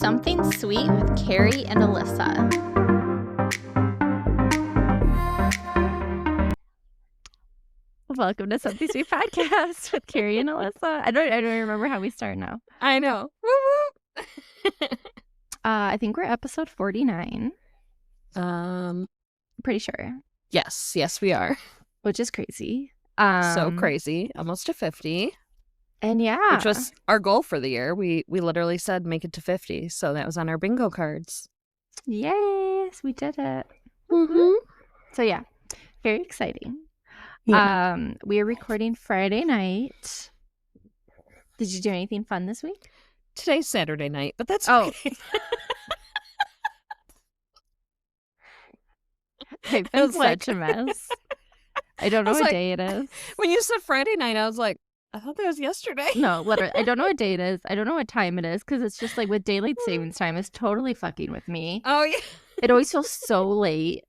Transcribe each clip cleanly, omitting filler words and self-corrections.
Something Sweet with Carrie and Alyssa. Welcome to Something Sweet podcast with Carrie and Alyssa. I don't remember how we start now. I know. Woo woo. I think we're episode 49. Pretty sure. Yes, we are. Which is crazy. So crazy. Almost to 50. And yeah. Which was our goal for the year. We literally said make it to 50. So that was on our bingo cards. Yes, we did it. Mm-hmm. So yeah, very exciting. Yeah. We are recording Friday night. Did you do anything fun this week? Today's Saturday night, but that's okay. I've been such a mess. I don't know what day it is. When you said Friday night, I was like, I thought that was yesterday. No, literally. I don't know what day it is. I don't know what time it is because it's just like with daylight savings time, it's totally fucking with me. Oh, yeah. It always feels so late.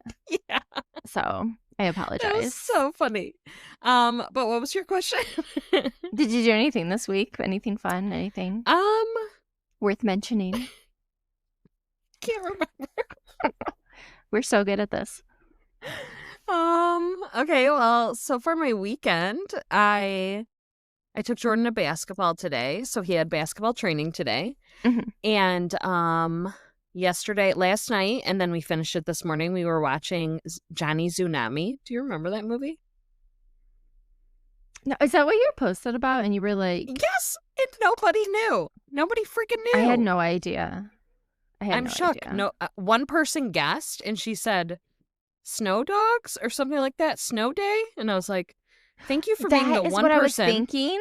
Yeah. So I apologize. That was so funny. But what was your question? Did you do anything this week? Anything fun? Anything worth mentioning? Can't remember. We're so good at this. Okay, well, so for my weekend, I took Jordan to basketball today, so he had basketball training today. Mm-hmm. And last night, and then we finished it this morning, we were watching Johnny Tsunami. Do you remember that movie? No, is that what you posted about? And you were like, yes, and nobody knew. Nobody freaking knew. I had no idea. I'm shocked. Idea. No, one person guessed, and she said snow dogs or something like that, snow day. And I was like, thank you for being the one person I was thinking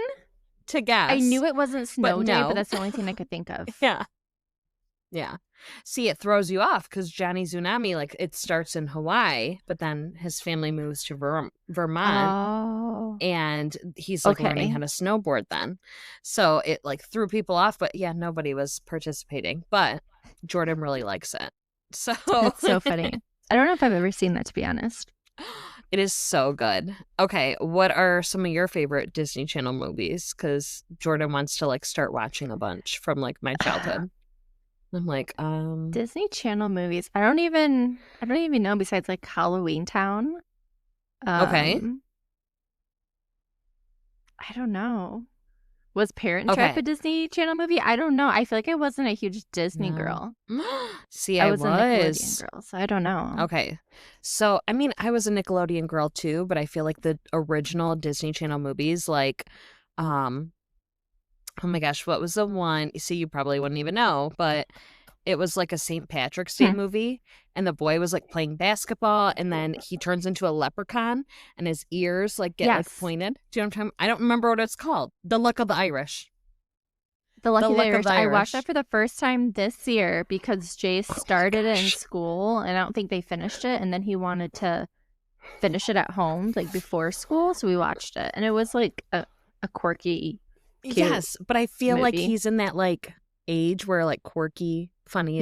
to guess. I knew it wasn't snow day, but that's the only thing I could think of. Yeah. See, it throws you off because Johnny Tsunami, like, it starts in Hawaii, but then his family moves to Vermont, and he's like learning how to snowboard then. So it like threw people off, but yeah, nobody was participating. But Jordan really likes it. So that's so funny. I don't know if I've ever seen that, to be honest. It is so good. Okay, what are some of your favorite Disney Channel movies? Because Jordan wants to like start watching a bunch from like my childhood. I'm like, Disney Channel movies. I don't even know besides like Halloween Town. Okay. I don't know. Was Parent Trap a Disney Channel movie? I don't know. I feel like I wasn't a huge Disney girl. See, I was a Nickelodeon girl, so I don't know. Okay. So, I mean, I was a Nickelodeon girl too, but I feel like the original Disney Channel movies, like, oh my gosh, what was the one? See, you probably wouldn't even know, but it was like a St. Patrick's Day movie, and the boy was like playing basketball, and then he turns into a leprechaun, and his ears like get like pointed. Do you know what I'm talking about? I don't remember what it's called. The Luck of the Irish. The Luck of the Irish. I watched that for the first time this year because Jay started it in school, and I don't think they finished it, and then he wanted to finish it at home, like before school, so we watched it, and it was like a quirky, cute yes, but I feel movie. like he's in that like age where like quirky, funny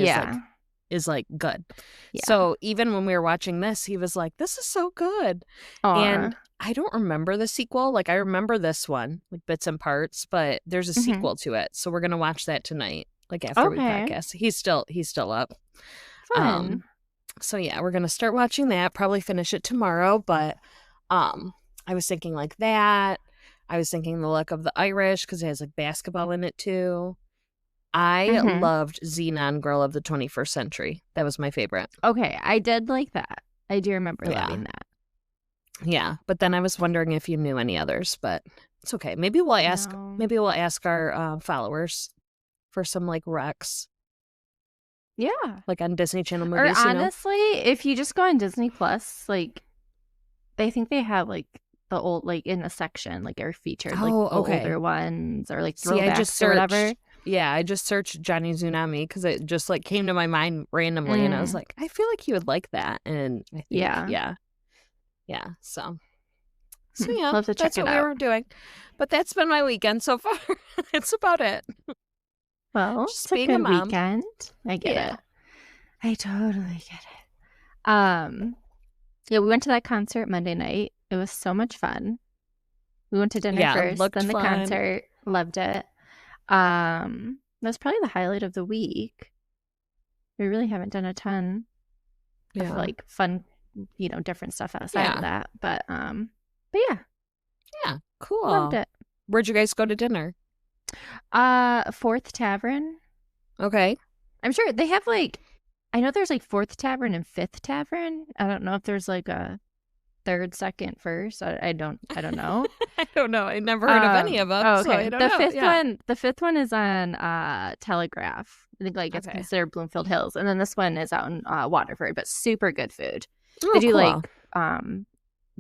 is like good. Yeah. So even when we were watching this, he was like, "This is so good." And I don't remember the sequel. Like I remember this one, like bits and parts, but there's a sequel to it. So we're gonna watch that tonight, like after we podcast. He's still up. Fun. So yeah, we're gonna start watching that. Probably finish it tomorrow. But I was thinking like that. I was thinking The Luck of the Irish because it has like basketball in it too. I loved Xenon Girl of the 21st Century. That was my favorite. Okay, I did like that. I do remember loving that. Yeah, but then I was wondering if you knew any others, but it's okay. Maybe we'll ask. No. Maybe we'll ask our followers for some like recs. Yeah, like on Disney Channel movies. Or honestly, if you just go on Disney Plus, like they think they have like the old like in a section like are featured like the older ones or like throwbacks or whatever. Yeah, I just searched Johnny Tsunami because it just like came to my mind randomly, and I was like, I feel like he would like that, and I think, yeah. So yeah, love to check that's what we were doing. But that's been my weekend so far. It's about it. Well, just being a mom. Weekend. I get it. I totally get it. Yeah, we went to that concert Monday night. It was so much fun. We went to dinner first, then the concert. Loved it. That was probably the highlight of the week. We really haven't done a ton of like fun, different stuff outside of that. But yeah. Yeah, cool. Loved it. Where'd you guys go to dinner? Fourth Tavern. Okay. I'm sure they have like, I know there's like Fourth Tavern and Fifth Tavern. I don't know if there's like a third, second, first. I don't know. I don't know. I never heard of any of them. Oh, okay. So I don't know. The fifth one is on Telegraph. I think like it's considered Bloomfield Hills, and then this one is out in Waterford. But super good food. They do like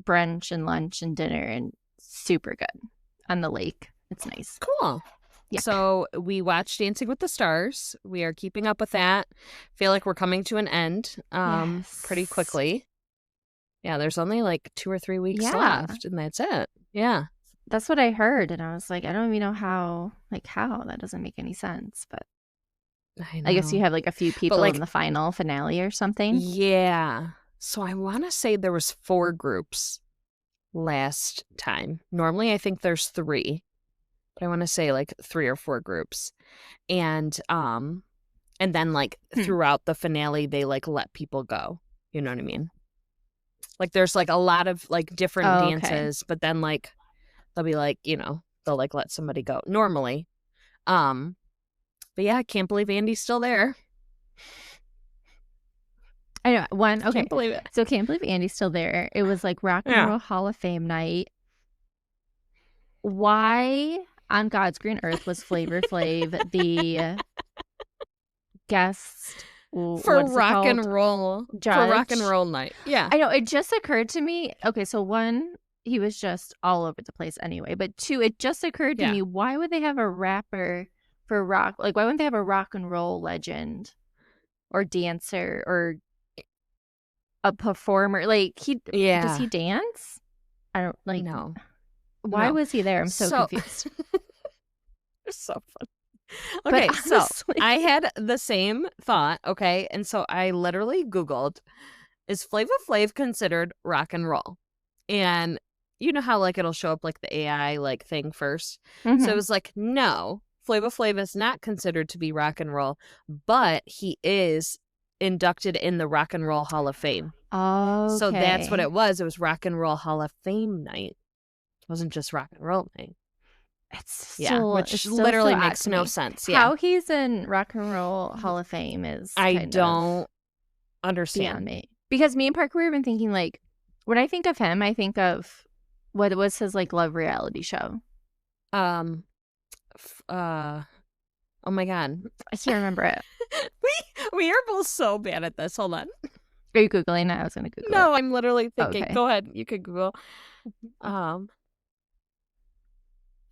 brunch and lunch and dinner, and super good on the lake. It's nice. Cool. Yeah. So we watched Dancing with the Stars. We are keeping up with that. Feel like we're coming to an end pretty quickly. Yeah, there's only like 2 or 3 weeks left, and that's it. Yeah. That's what I heard, and I was like, I don't even know how that doesn't make any sense, but I guess you have like a few people in the finale or something. Yeah. So I want to say there was 4 groups last time. Normally I think there's 3. But I want to say like 3 or 4 groups. And then like throughout the finale they like let people go. You know what I mean? Like there's like a lot of like different dances, but then like they'll be like, they'll like let somebody go normally. But yeah, I can't believe Andy's still there. I know. Okay. Can't believe it. So can't believe Andy's still there. It was like Rock and Roll Hall of Fame night. Why on God's green earth was Flavor Flav the guest for rock and roll judge? For rock and roll night? Yeah, I know. It just occurred to me. Okay, so 1, he was just all over the place anyway. But 2, it just occurred to me, why would they have a rapper for rock? Like, why wouldn't they have a rock and roll legend or dancer or a performer? Like, does he dance? I don't like. No. Why was he there? I'm so confused. It's so fun. Okay, so I had the same thought, okay? And so I literally Googled, is Flava Flav considered rock and roll? And you know how like it'll show up like the AI like thing first? Mm-hmm. So it was like, no, Flava Flav is not considered to be rock and roll, but he is inducted in the Rock and Roll Hall of Fame. Oh, okay. So that's what it was. It was Rock and Roll Hall of Fame night. It wasn't just rock and roll night. Which literally makes no sense. Yeah. How he's in Rock and Roll Hall of Fame is I don't understand. Beyond me. Because me and Parker were even thinking like, when I think of him, I think of what was his like love reality show. Oh my God, I can't remember it. we are both so bad at this. Hold on. Are you Googling it? I was gonna Google it. No, I'm literally thinking. Okay. Go ahead. You could Google.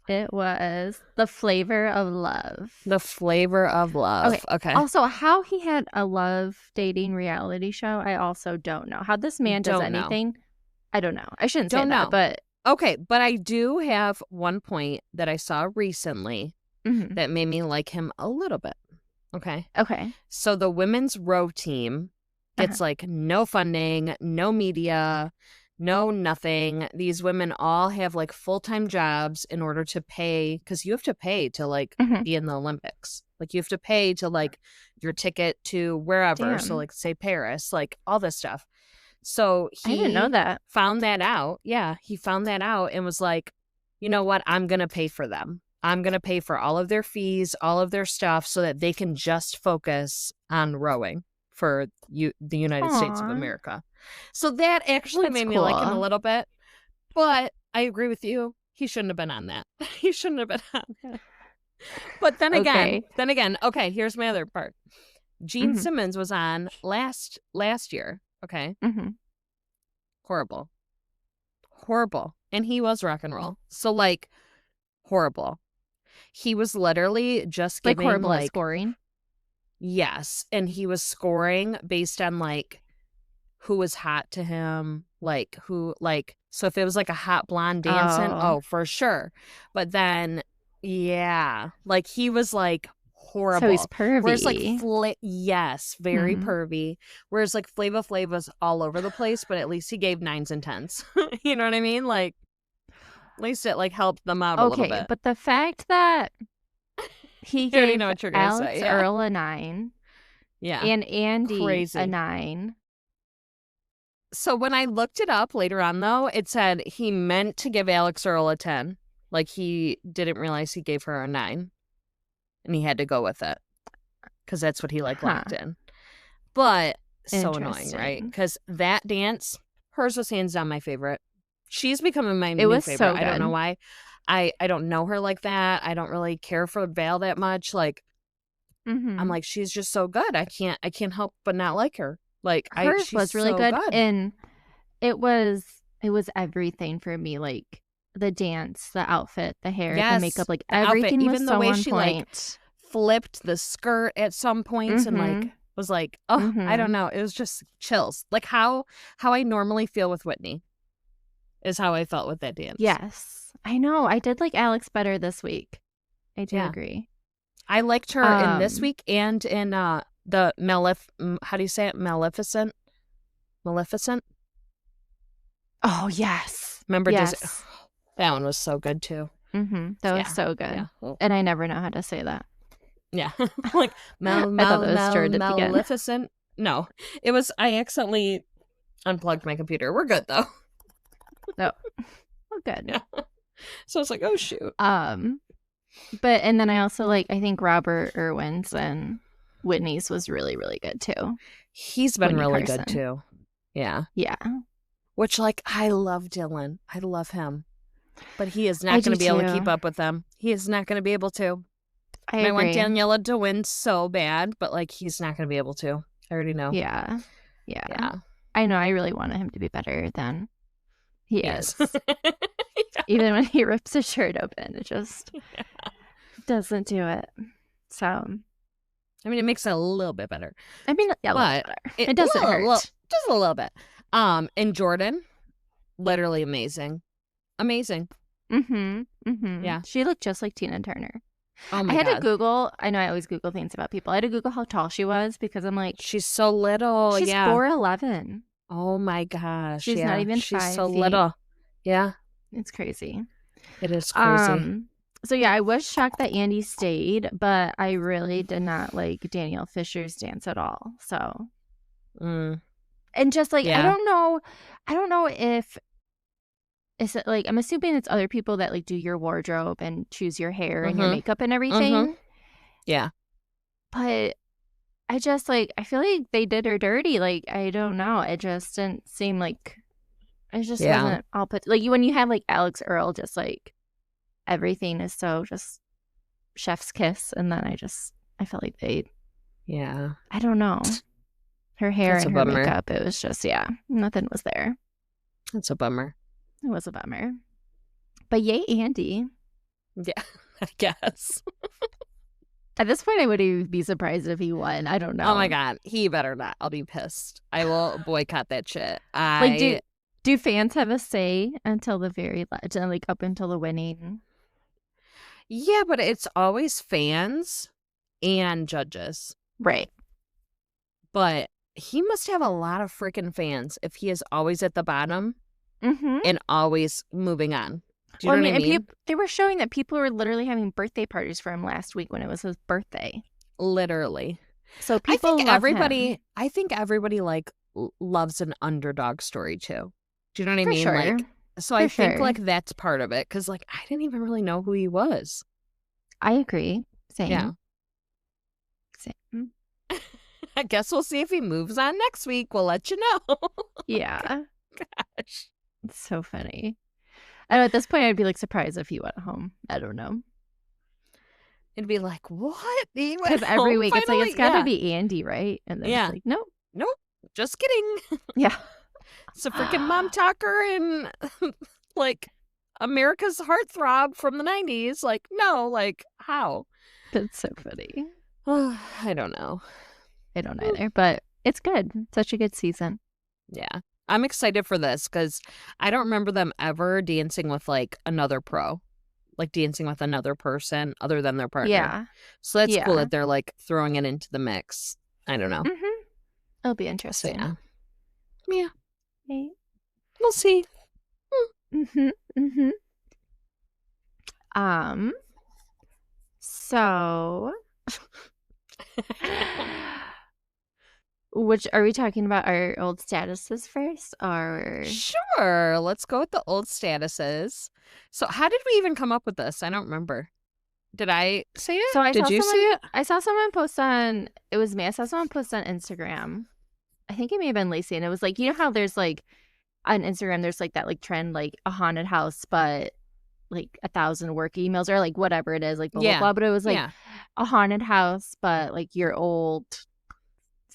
It was The Flavor of Love. The Flavor of Love. Okay. Also, how he had a love dating reality show, I also don't know. How this man does anything, I don't know. I shouldn't say that, but... Okay, but I do have one point that I saw recently that made me like him a little bit. Okay? Okay. So the women's row team gets like no funding, no media, no nothing. These women all have like full-time jobs in order to pay, because you have to pay to like be in the Olympics. Like you have to pay to like your ticket to wherever. Damn. So like say Paris, like all this stuff. So I didn't know that. Found that out. Yeah, he found that out and was like, you know what? I'm going to pay for them. I'm going to pay for all of their fees, all of their stuff so that they can just focus on rowing for the United States of America. So that actually made me like him a little bit. But I agree with you. He shouldn't have been on that. He shouldn't have been on that. But then again, okay, here's my other part. Gene Simmons was on last year. Okay. Horrible. And he was rock and roll. So like horrible. He was literally just giving like horrible at scoring. Yes. And he was scoring based on like who was hot to him, like who, like, so if it was like a hot blonde dancing, for sure. But then, yeah, like he was like horrible. So he's pervy. Whereas like, yes, very pervy. Whereas like Flava Flav was all over the place, but at least he gave 9s and 10s. You know what I mean? Like, at least it like helped them out a little bit. But the fact that he gave Alex Earl a 9 Yeah. And Andy, Crazy. a 9. So when I looked it up later on, though, it said he meant to give Alex Earl a 10. Like, he didn't realize he gave her a 9. And he had to go with it. Because that's what he, like, locked in. But so annoying, right? Because that dance, hers was hands down my favorite. She's becoming my new favorite. So good. I don't know why. I don't know her like that. I don't really care for Val that much. Like, I'm like, she's just so good. I can't help but not like her. Like, hers was really so good. And it was everything for me. Like the dance, the outfit, the hair, the makeup, like everything was so on point. Even the way she like flipped the skirt at some points and like was like, oh, I don't know. It was just chills. Like how I normally feel with Whitney is how I felt with that dance. Yes, I know. I did like Alex better this week. I do agree. I liked her in this week and in the how do you say it? Maleficent? Oh, yes. Remember Disney? That one was so good too. That was so good. Yeah. And I never know how to say that. Yeah. Like Maleficent. No. It was I accidentally unplugged my computer. We're good though. No. We're good. Yeah. So I was like, oh shoot. But and then I also like I think Robert Irwin's and Whitney's was really, really good too. He's been really good too. Yeah. Yeah. Which like I love Dylan. I love him. But he is not going to be able to keep up with them. He is not going to be able to. I want Daniela to win so bad, but like he's not going to be able to. I already know. Yeah. I know. I really wanted him to be better than he is. Yeah. Even when he rips his shirt open, it just doesn't do it. So, I mean, it makes it a little bit better. I mean, yeah, but it doesn't hurt. Just a little bit. And Jordan, literally amazing. Yeah. She looked just like Tina Turner. Oh my God. I had to Google. I know I always Google things about people. I had to Google how tall she was because I'm like, she's so little. She's 4'11". Oh my gosh. She's not even 5 feet. She's so little. Yeah. It's crazy. It is crazy. So yeah, I was shocked that Andy stayed, but I really did not like Danielle Fisher's dance at all. So, and just like I don't know if is it like I'm assuming it's other people that like do your wardrobe and choose your hair and your makeup and everything. Yeah, but I just like I feel like they did her dirty. Like I don't know, it just didn't seem like it just wasn't all put like when you have like Alex Earl, just like everything is so just chef's kiss, and then I felt like they I don't know, her hair and her makeup, it was just nothing was there. That's a bummer. It was a bummer, but yay Andy. Yeah, I guess. At this point I wouldn't be surprised if he won. I don't know. Oh my God, he better not. I'll be pissed. I will boycott that shit. Like do fans have a say until the very like up until the winning? Yeah, but it's always fans and judges. Right. But he must have a lot of freaking fans if he is always at the bottom and always moving on. Do you know what I mean? They were showing that people were literally having birthday parties for him last week when it was his birthday. Literally. So people love him. I think everybody like loves an underdog story too. Do you know what I mean? Sure. Like, so I think like that's part of it because like I didn't even really know who he was. I agree. Same. Yeah. Same. I guess we'll see if he moves on next week. We'll let you know. Yeah. Gosh. It's so funny. I know at this point I'd be like surprised if he went home. I don't know. It'd be like, what? Because every week it's like, it's got to be Andy, right? And then it's like, nope. Nope. Just kidding. Yeah. It's a freaking mom talker and like America's heartthrob from the 90s. Like, no, like, how? That's so funny. I don't know. I don't either, but it's good. Such a good season. Yeah. I'm excited for this because I don't remember them ever dancing with like another pro, like dancing with another person other than their partner. Yeah. So that's cool that they're like throwing it into the mix. I don't know. It'll be interesting. So, yeah. Okay. We'll see. So Which are we talking about our old statuses first, or Sure, let's go with the old statuses. So how did we even come up with this? I don't remember. Did I say it? so Did you see it? I saw someone post on it was me. I saw someone post on Instagram. I think it may have been Lacey, and it was like, you know how there's like on Instagram there's like that like trend, like a haunted house, but like 1,000 work emails or like whatever it is, like blah blah Yeah. blah. But it was like Yeah. a haunted house, but like your old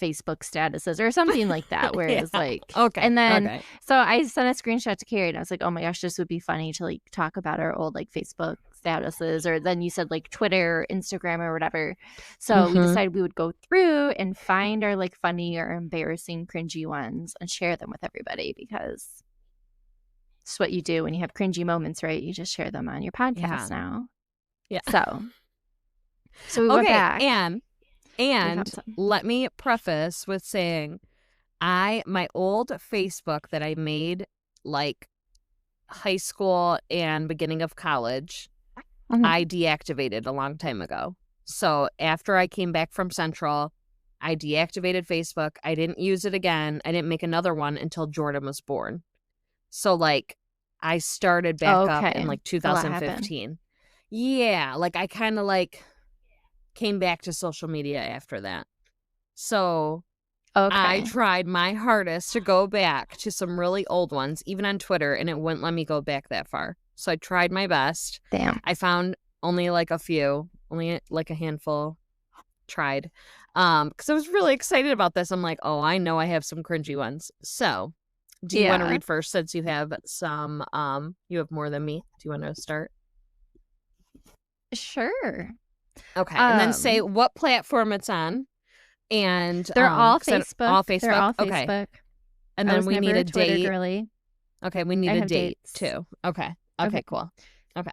Facebook statuses or something like that, where it was like, okay. And then okay. so I sent a screenshot to Carrie and I was like, oh my gosh, this would be funny to like talk about our old like Facebook statuses, or then you said like Twitter, Instagram, or whatever. So we decided we would go through and find our like funny or embarrassing, cringy ones and share them with everybody, because it's what you do when you have cringy moments, right? You just share them on your podcast now. Yeah. So we went back. And let me preface with saying my old Facebook that I made like high school and beginning of college, I deactivated a long time ago. So after I came back from Central, I deactivated Facebook. I didn't use it again. I didn't make another one until Jordan was born. So like I started back up in like 2015. Yeah, like I kind of like came back to social media after that. So I tried my hardest to go back to some really old ones, even on Twitter, and it wouldn't let me go back that far. So I tried my best. Damn. I found only like a few, only like a handful tried. Because I was really excited about this. I'm like, oh, I know I have some cringy ones. So do you want to read first, since you have some, you have more than me? Do you want to start? Sure. Okay. And then say what platform it's on. And they're all Facebook. All Facebook. They're all Facebook. Okay. And then we need a Twitter date. Girly. Okay, we need a date too. Okay, cool. Okay.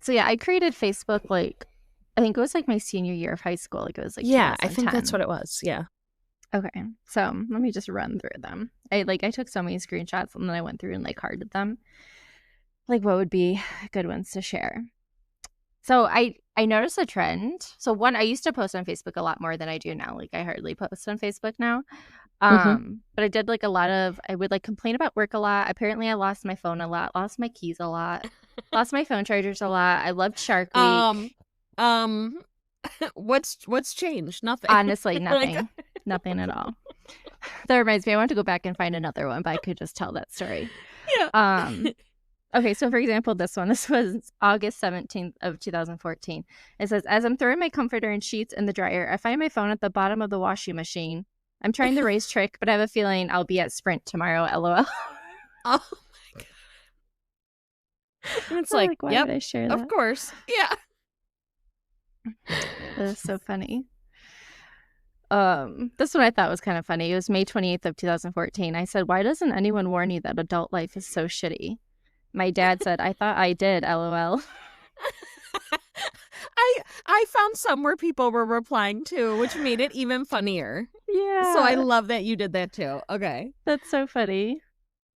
So yeah, I created Facebook like I think it was like my senior year of high school. Like it was like I think that's what it was. Yeah. Okay. So let me just run through them. I took so many screenshots and then I went through and like hearted them. Like what would be good ones to share. So I noticed a trend. So one, I used to post on Facebook a lot more than I do now. Like I hardly post on Facebook now. But I did like a lot of, I would like complain about work a lot. Apparently I lost my phone a lot, lost my keys a lot, lost my phone chargers a lot. I loved Shark Week. What's changed? Nothing. Honestly, nothing. Nothing at all. That reminds me, I want to go back and find another one, but I could just tell that story. Yeah. Okay, so for example, this was August 17th of 2014. It says, as I'm throwing my comforter and sheets in the dryer, I find my phone at the bottom of the washing machine. I'm trying the race trick, but I have a feeling I'll be at Sprint tomorrow, LOL. Oh my God. And it's like, why yep, would I share that? Of course. Yeah. That is so funny. This one I thought was kind of funny. It was May 28th of 2014. I said, why doesn't anyone warn you that adult life is so shitty? My dad said, I thought I did, LOL. I found some where people were replying to, which made it even funnier. Yeah. So I love that you did that too. Okay. That's so funny.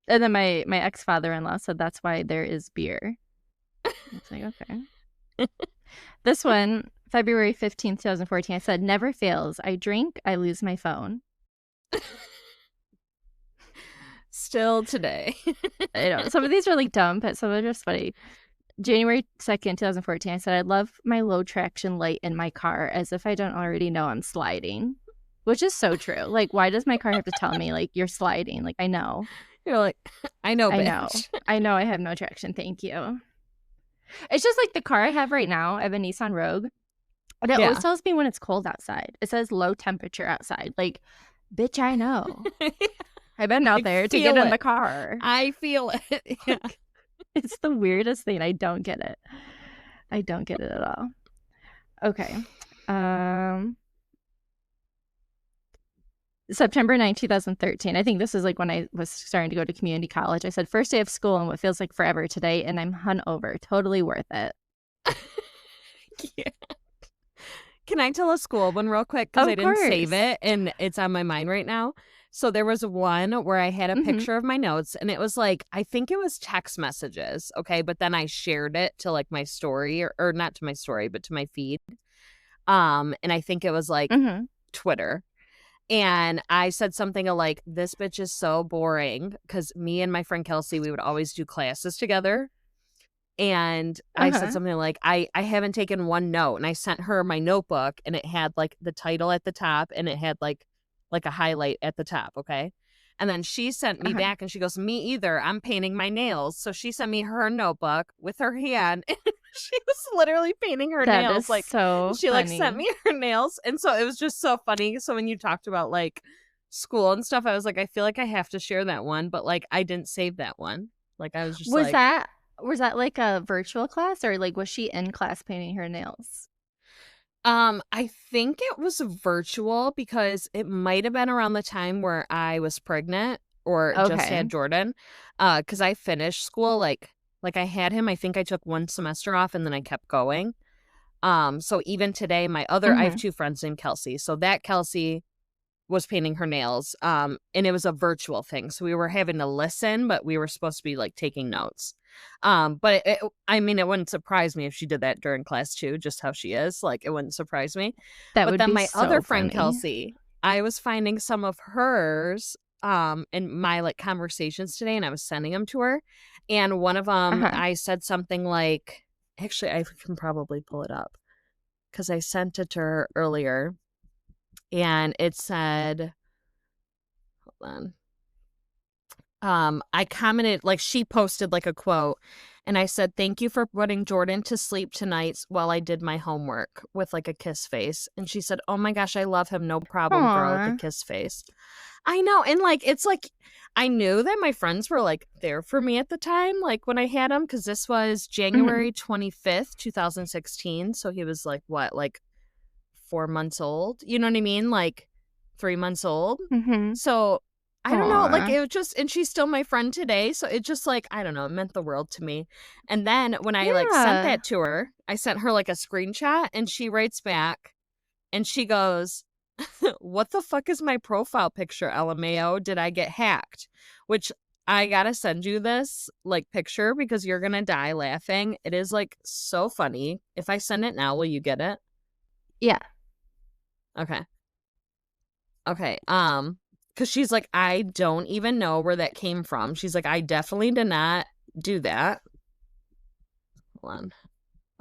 And then my ex-father-in-law said, that's why there is beer. I was like, okay. This one, February 15th, 2014, I said, never fails. I drink, I lose my phone. Still today. I know. Some of these are like dumb, but some are just funny. January 2nd, 2014, I said, I love my low traction light in my car, as if I don't already know I'm sliding. Which is so true. Like, why does my car have to tell me, like, you're sliding? Like, I know. You're like, I know, bitch. I know I have no traction. Thank you. It's just like the car I have right now. I have a Nissan Rogue. And it always tells me when it's cold outside. It says low temperature outside. Like, bitch, I know. I've been out there to get in the car. I feel it. Yeah. It's the weirdest thing. I don't get it. I don't get it at all. Okay. September 9, 2013. I think this is like when I was starting to go to community college. I said, first day of school and what feels like forever today, and I'm hungover. Totally worth it. Yeah. Can I tell a school one real quick? Because I didn't save it and it's on my mind right now. So there was one where I had a picture of my notes, and it was like, I think it was text messages. Okay. But then I shared it to like my story or not to my story, but to my feed. And I think it was like Twitter. And I said something like, this bitch is so boring, because me and my friend Kelsey, we would always do classes together. And I said something like, I haven't taken one note. And I sent her my notebook, and it had like the title at the top, and it had like a highlight at the top. Okay. And then she sent me back and she goes, me either. I'm painting my nails. So she sent me her notebook with her hand. And she was literally painting her That nails. is Like, so she like sent funny. me her nails. And so it was just so funny. So when you talked about like school and stuff, I was like, I feel like I have to share that one. But like, I didn't save that one. Like, I was just Was like, that like a virtual class, or like was she in class painting her nails? I think it was virtual, because it might have been around the time where I was pregnant or just Okay. had Jordan. Because I finished school, like I had him. I think I took one semester off and then I kept going. So even today, I have two friends named Kelsey. So that Kelsey was painting her nails. And it was a virtual thing. So we were having to listen, but we were supposed to be like taking notes. But I mean, it wouldn't surprise me if she did that during class too, just how she is. Like, it wouldn't surprise me. That But would then be my other so friend, funny. Kelsey, I was finding some of hers in my like conversations today, and I was sending them to her. And one of them, I said something like, actually, I can probably pull it up because I sent it to her earlier. And it said, hold on. I commented, like, she posted like a quote, and I said, thank you for putting Jordan to sleep tonight while I did my homework, with like a kiss face. And she said, oh my gosh, I love him. No problem, girl, with the kiss face. I know. And like, it's like, I knew that my friends were like there for me at the time, like when I had him, because this was January 25th, 2016. So he was like, what, like 4 months old? You know what I mean? Like 3 months old. So I don't know, like, it was just, and she's still my friend today. So it just like, I don't know, it meant the world to me. And then when I like sent that to her, I sent her like a screenshot, and she writes back and she goes, what the fuck is my profile picture, LMAO? Did I get hacked? Which, I gotta send you this like picture because you're gonna die laughing. It is like so funny. If I send it now, will you get it? Yeah. Okay. Because she's like, I don't even know where that came from. She's like, I definitely did not do that. Hold on.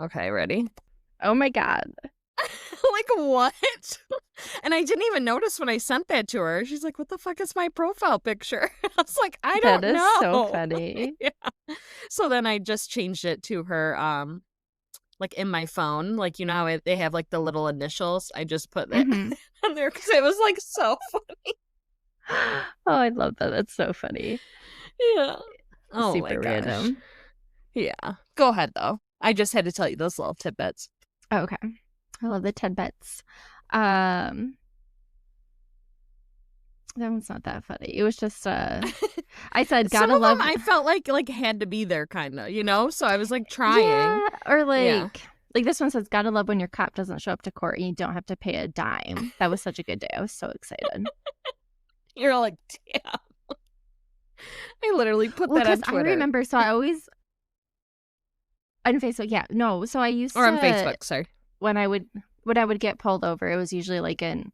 Okay, ready? Oh my God. Like, what? And I didn't even notice when I sent that to her. She's like, what the fuck is my profile picture? I was like, I don't know. That is so funny. Yeah. So then I just changed it to her, like in my phone, like, you know how they have like the little initials. I just put that on there because it was like so funny. Oh, I love that. That's so funny. Yeah. Oh, super my gosh. random. Yeah. Go ahead though. I just had to tell you those little tidbits. Okay. I love the tidbits. That one's not that funny. It was just I said gotta Some of love them I felt like had to be there, kind of, you know? So I was like trying. Yeah, or like this one says gotta love when your cop doesn't show up to court and you don't have to pay a dime. That was such a good day. I was so excited. You're like, damn. I literally put that on Twitter. I remember, so I always on Facebook, yeah. No, so I used to on Facebook, sorry. When I would get pulled over, it was usually like in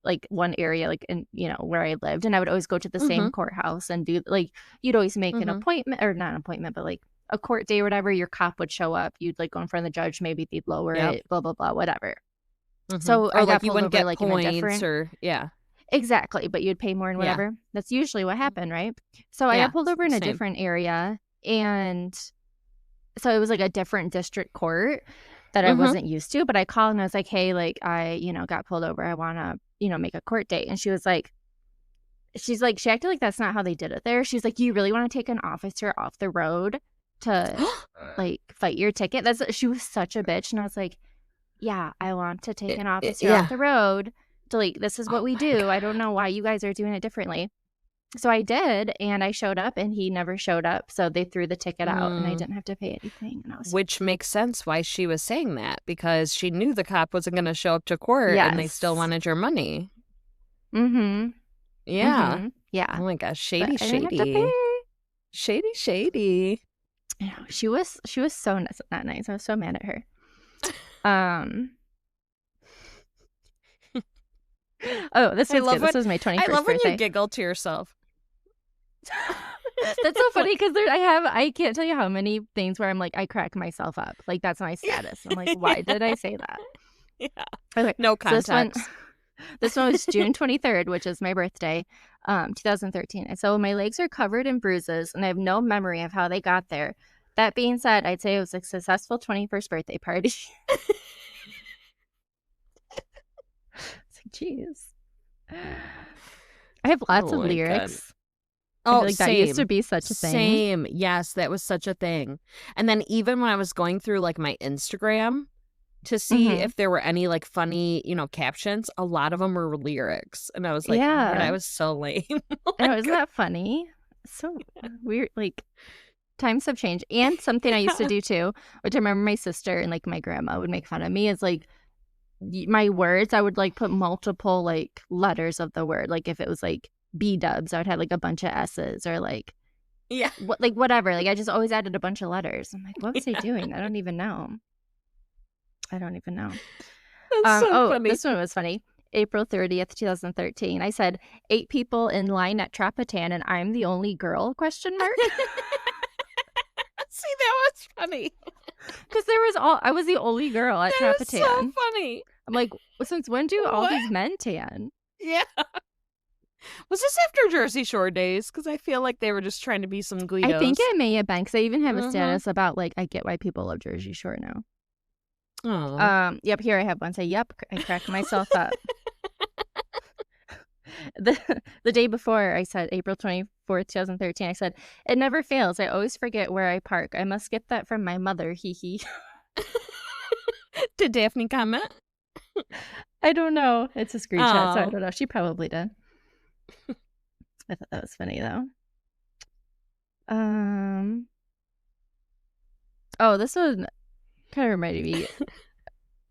like one area, like in, you know, where I lived, and I would always go to the same courthouse and do like, you'd always make an appointment, or not an appointment, but like a court day or whatever. Your cop would show up, you'd like go in front of the judge, maybe they'd lower it, blah blah blah, whatever. So or I got you wouldn't over, get like points, in a different, or exactly, but you'd pay more and whatever. That's usually what happened, right? So I got pulled over in a different area, and so it was like a different district court that I wasn't used to. But I called and I was like, hey, like I, you know, got pulled over. I want to, you know, make a court date. And she acted like that's not how they did it there. She's like, you really want to take an officer off the road to like fight your ticket? She was such a bitch. And I was like, yeah, I want to take an officer off the road to like, this is what we do. I don't know why you guys are doing it differently. So I did, and I showed up, and he never showed up. So they threw the ticket out, and I didn't have to pay anything. And which makes sense why she was saying that, because she knew the cop wasn't going to show up to court, and they still wanted your money. Yeah. Yeah. Oh my gosh, shady. Shady. I know. She was so not nice. I was so mad at her. Oh, this one's good. This was my 21st birthday. I love when you giggle to yourself. That's so funny because I can't tell you how many things where I'm like, I crack myself up. Like, that's my status. I'm like, why did I say that? Yeah. Okay. No context. So this one was June 23rd, which is my birthday, 2013. And so my legs are covered in bruises and I have no memory of how they got there. That being said, I'd say it was a successful 21st birthday party. It's like, geez. I have lots of lyrics. God. Oh, like that used to be such a thing. Same. Yes, that was such a thing. And then even when I was going through like my Instagram to see if there were any like funny, captions, a lot of them were lyrics. And I was like, yeah, I was so lame. I know, isn't that funny? So weird. Like, times have changed. And something I used to do too, which I remember my sister and like my grandma would make fun of me, is like my words, I would like put multiple like letters of the word. Like if it was like B-dubs, I would have like a bunch of S's or like, yeah, like whatever. Like I just always added a bunch of letters. I'm like, what was I doing? I don't even know. That's so funny. This one was funny. April 30th, 2013. I said 8 people in line at Tropatan and I'm the only girl, question mark. See, that was funny. Because I was the only girl at Tropatan. That was so funny. I'm like, since when do all these men tan? Yeah. Was this after Jersey Shore days? Because I feel like they were just trying to be some Guidos. I think it may have been, because I even have a status about like, I get why people love Jersey Shore now. Oh. Yep, here I have one say, yep, I cracked myself up. The day before, I said April 24th, 2013, I said, it never fails. I always forget where I park. I must get that from my mother. Hee hee. Did Daphne comment? I don't know. It's a screenshot, so I don't know. She probably did. I thought that was funny though. Oh, this one kind of reminded me.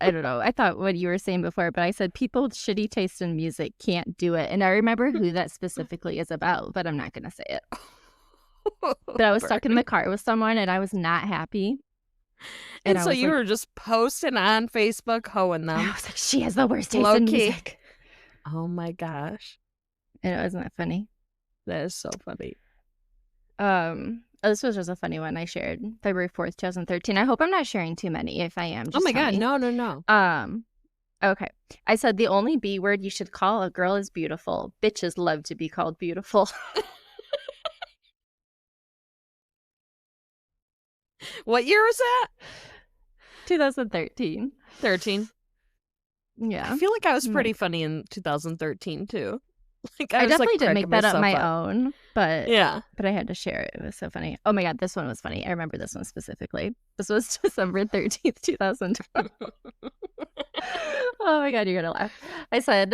I don't know. I thought what you were saying before, but I said people with shitty taste in music can't do it. And I remember who that specifically is about, but I'm not going to say it. But I was stuck in the car with someone and I was not happy. And so you were just posting on Facebook, hoeing them. I was like, she has the worst taste in music. Oh my gosh. And isn't that funny? That is so funny. This was just a funny one I shared. February 4th, 2013. I hope I'm not sharing too many. If I am, just oh my God, no. Okay. I said the only B word you should call a girl is beautiful. Bitches love to be called beautiful. What year was that? 2013. 13. Yeah. I feel like I was pretty funny in 2013 too. Like I definitely didn't make that up my own, but yeah. But I had to share it. It was so funny. Oh my God, this one was funny. I remember this one specifically. This was December 13th, 2012. Oh my God, you're gonna laugh. I said,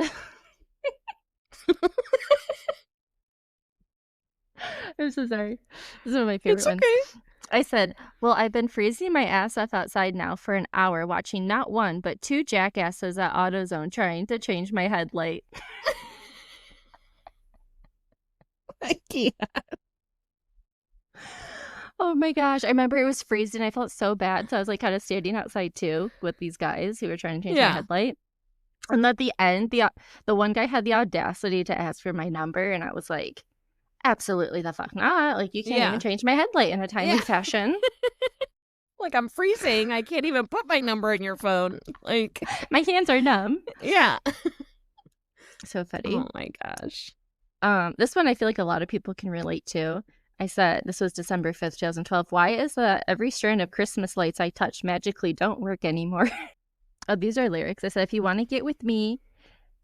I'm so sorry. This is one of my favorite ones. Okay. I said, well, I've been freezing my ass off outside now for an hour watching not one, but 2 jackasses at AutoZone trying to change my headlight. I can't. Oh my gosh. I remember it was freezing. I felt so bad. So I was like kind of standing outside too with these guys who were trying to change my headlight. And at the end, the one guy had the audacity to ask for my number. And I was like, absolutely the fuck not. Like, you can't even change my headlight in a timely fashion. Like, I'm freezing. I can't even put my number in your phone. Like, my hands are numb. Yeah. So funny. Oh my gosh. This one I feel like a lot of people can relate to. I said, this was December 5th, 2012. Why is every strand of Christmas lights I touch magically don't work anymore? Oh, these are lyrics. I said, if you want to get with me,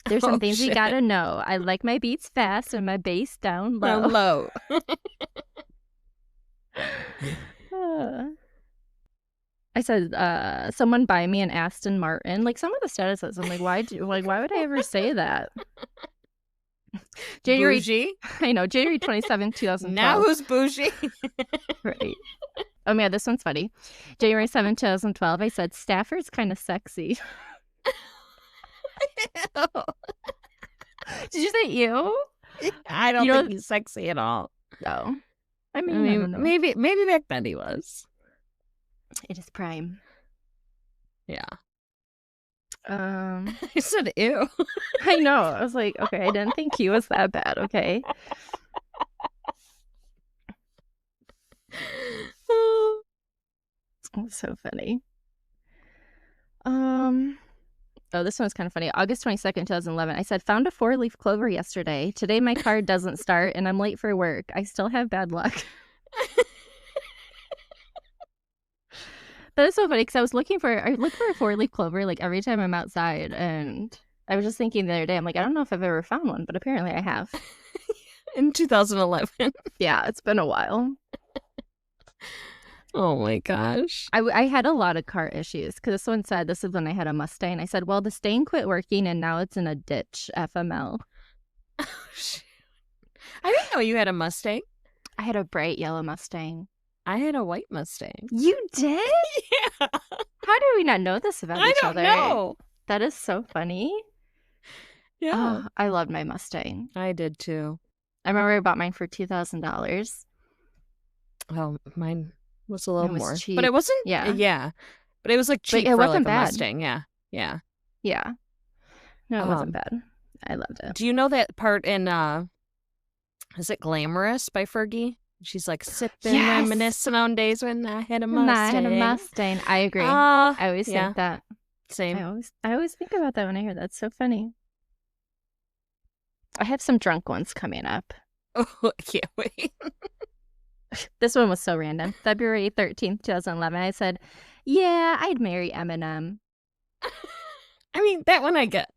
there's some things you gotta know. I like my beats fast and my bass down low. I said, someone buy me an Aston Martin. Like some of the statuses, I'm like, why would I ever say that? Bougie? I know, January 27th, 2012. Now who's bougie? Right. Oh man, this one's funny. January 7th, 2012, I said, Stafford's kind of sexy. Did you say ew? I don't think he's sexy at all. No. I mean maybe back then he was. It is prime. Yeah. I said ew. I know. I was like, okay, I didn't think he was that bad. Okay. Oh, so funny. Oh, this one's kind of funny. August 22nd, 2011. I said, found a 4-leaf clover yesterday. Today my car doesn't start and I'm late for work. I still have bad luck. That is so funny because I look for a 4-leaf clover like every time I'm outside, and I was just thinking the other day, I'm like, I don't know if I've ever found one, but apparently I have. In 2011. Yeah, it's been a while. Oh my gosh. I had a lot of car issues because this one said, this is when I had a Mustang. I said, well, the stain quit working and now it's in a ditch, FML. Oh, shit. I didn't know you had a Mustang. I had a bright yellow Mustang. I had a white Mustang. You did? Yeah. How do we not know this about each other? I don't know. That is so funny. Yeah. Oh, I loved my Mustang. I did too. I remember I bought mine for $2,000. Oh, mine was a little more. Cheap. But it wasn't. Yeah. Yeah. But it was like cheap it for wasn't like bad. a Mustang. Yeah. Yeah. Yeah. No, it wasn't bad. I loved it. Do you know that part in is it Glamorous by Fergie? She's like sipping, reminiscing on days when I had a Mustang. I agree. I always think that. Same. I always think about that when I hear that. It's so funny. I have some drunk ones coming up. Oh, I can't wait. This one was so random. February 13th, 2011. I said, yeah, I'd marry Eminem. I mean, that one I get.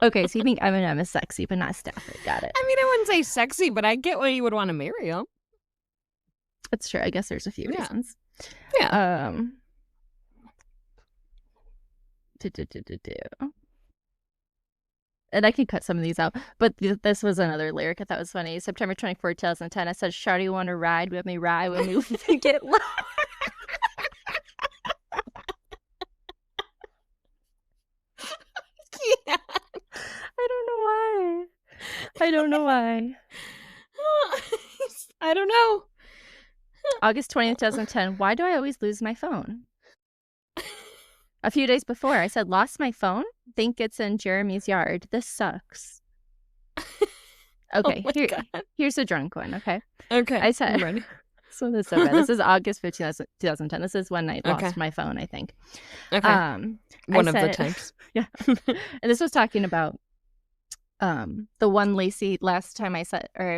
Okay, so you think Eminem is sexy, but not Stafford. Got it. I mean, I wouldn't say sexy, but I get why you would want to marry him. That's true. I guess there's a few reasons. Yeah. And I can cut some of these out, but this was another lyric I thought was funny. September 24, 2010. I said, "Shawty, want to ride with me? Ride with me? Get low." Yeah. I don't know why. I don't know. August 20th, 2010. Why do I always lose my phone? A few days before, I said, lost my phone? Think it's in Jeremy's yard. This sucks. Okay, here's a drunk one, okay? Okay. I said, I'm ready. So this is so bad. This is August 15th, 2010. This is when I lost my phone, I think. Okay. One of the times. Yeah. And this was talking about the one Lacey last time I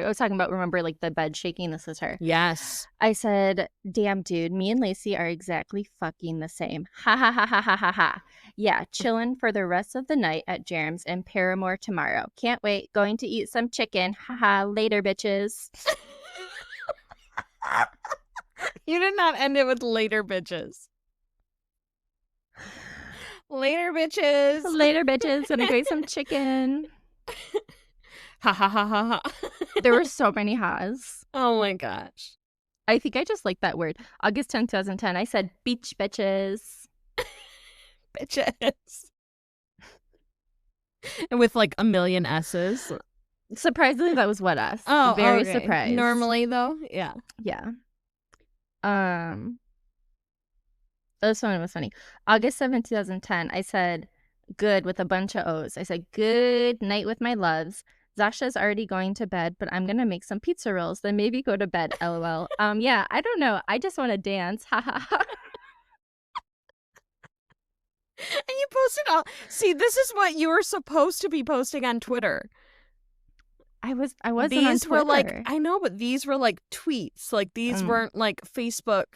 was talking about, remember, like the bed shaking? This is her. Yes. I said, damn, dude, me and Lacey are exactly fucking the same. Ha ha ha ha ha ha ha. Yeah, chilling for the rest of the night at Jerem's in Paramore tomorrow. Can't wait. Going to eat some chicken. Ha ha. Later, bitches. You did not end it with later, bitches. Later, bitches. Later, bitches. Gonna go eat some chicken. Ha ha ha ha ha. There were so many ha's. Oh my gosh. I think I just like that word. August 10th, 2010. I said beach bitches. Bitches. And with like a million S's. Surprisingly, that was what us. Oh, very okay. surprised. Normally, though, yeah. Yeah. This one was funny. August 7th, 2010. I said good with a bunch of O's. I said good night with my loves. Zasha's already going to bed, but I'm gonna make some pizza rolls. Then maybe go to bed. LOL. Yeah, I don't know. I just want to dance. Ha ha ha. And you posted all. See, this is what you were supposed to be posting on Twitter. I wasn't these on Twitter. Were like, I know, but these were like tweets. Like these weren't like Facebook.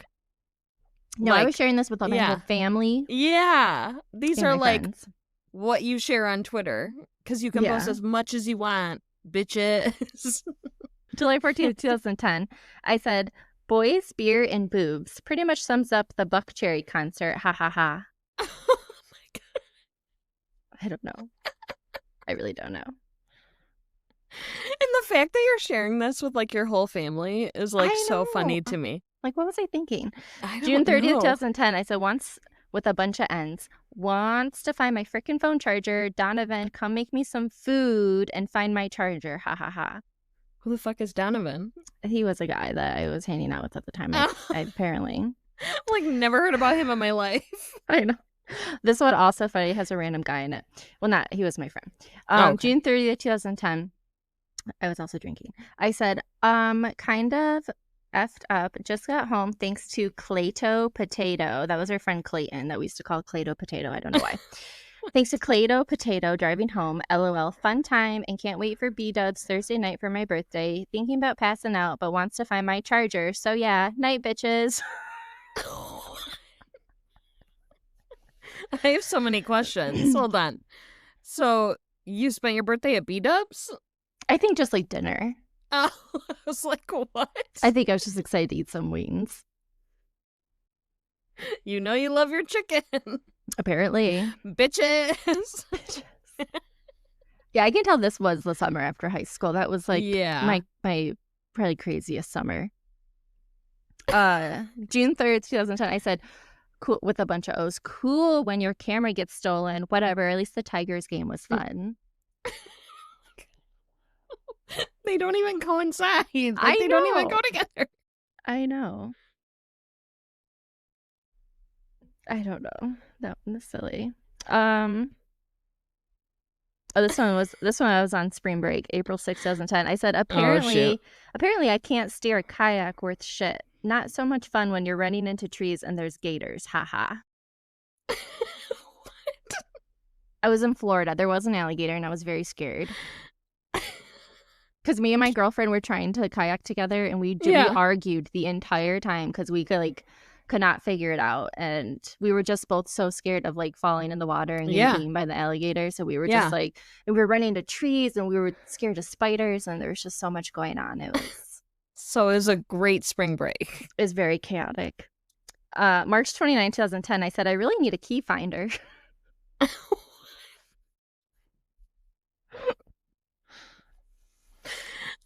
No, like, I was sharing this with all my whole family. Yeah, these are like friends. What you share on Twitter because you can post as much as you want, bitches. July 14th, 2010. I said, boys, beer, and boobs. Pretty much sums up the Buck Cherry concert. Ha ha ha. Oh my God. I don't know. I really don't know. And the fact that you're sharing this with like your whole family is like so funny to me. Like, what was I thinking? June 30th, 2010. I said, once with a bunch of N's. Wants to find my freaking phone charger. Donovan, come make me some food and find my charger. Ha ha ha. Who the fuck is Donovan? He was a guy that I was hanging out with at the time. I apparently. Like, never heard about him in my life. I know. This one also funny, has a random guy in it. Well, not, he was my friend. Okay. June 30th, 2010. I was also drinking. I said, kind of effed up. Just got home thanks to Clayto Potato. That was our friend Clayton that we used to call Clayto Potato. I don't know why. Thanks to Clayto Potato driving home. LOL. Fun time and can't wait for B-Dubs Thursday night for my birthday. Thinking about passing out, but wants to find my charger. So yeah, night bitches. I have so many questions. Hold on. So you spent your birthday at B-Dubs? I think just like dinner. Oh, I was like, what? I think I was just excited to eat some wings. You know you love your chicken. Apparently. Bitches. Yeah, I can tell this was the summer after high school. That was like yeah. my probably craziest summer. June 3rd, 2010, I said, cool, with a bunch of O's, cool when your camera gets stolen, whatever. At least the Tigers game was fun. They don't even coincide. Like, they don't even go together. I know. I don't know. That one was silly. Oh, this one I was on spring break, April 6, 2010. I said, apparently I can't steer a kayak worth shit. Not so much fun when you're running into trees and there's gators. Haha. What? I was in Florida. There was an alligator and I was very scared. Because me and my girlfriend were trying to kayak together and we argued the entire time because we could not figure it out. And we were just both so scared of like falling in the water and getting eaten by the alligator. So we were just like, and we were running into trees and we were scared of spiders and there was just so much going on. So it was a great spring break. It was very chaotic. March 29, 2010, I said, I really need a key finder.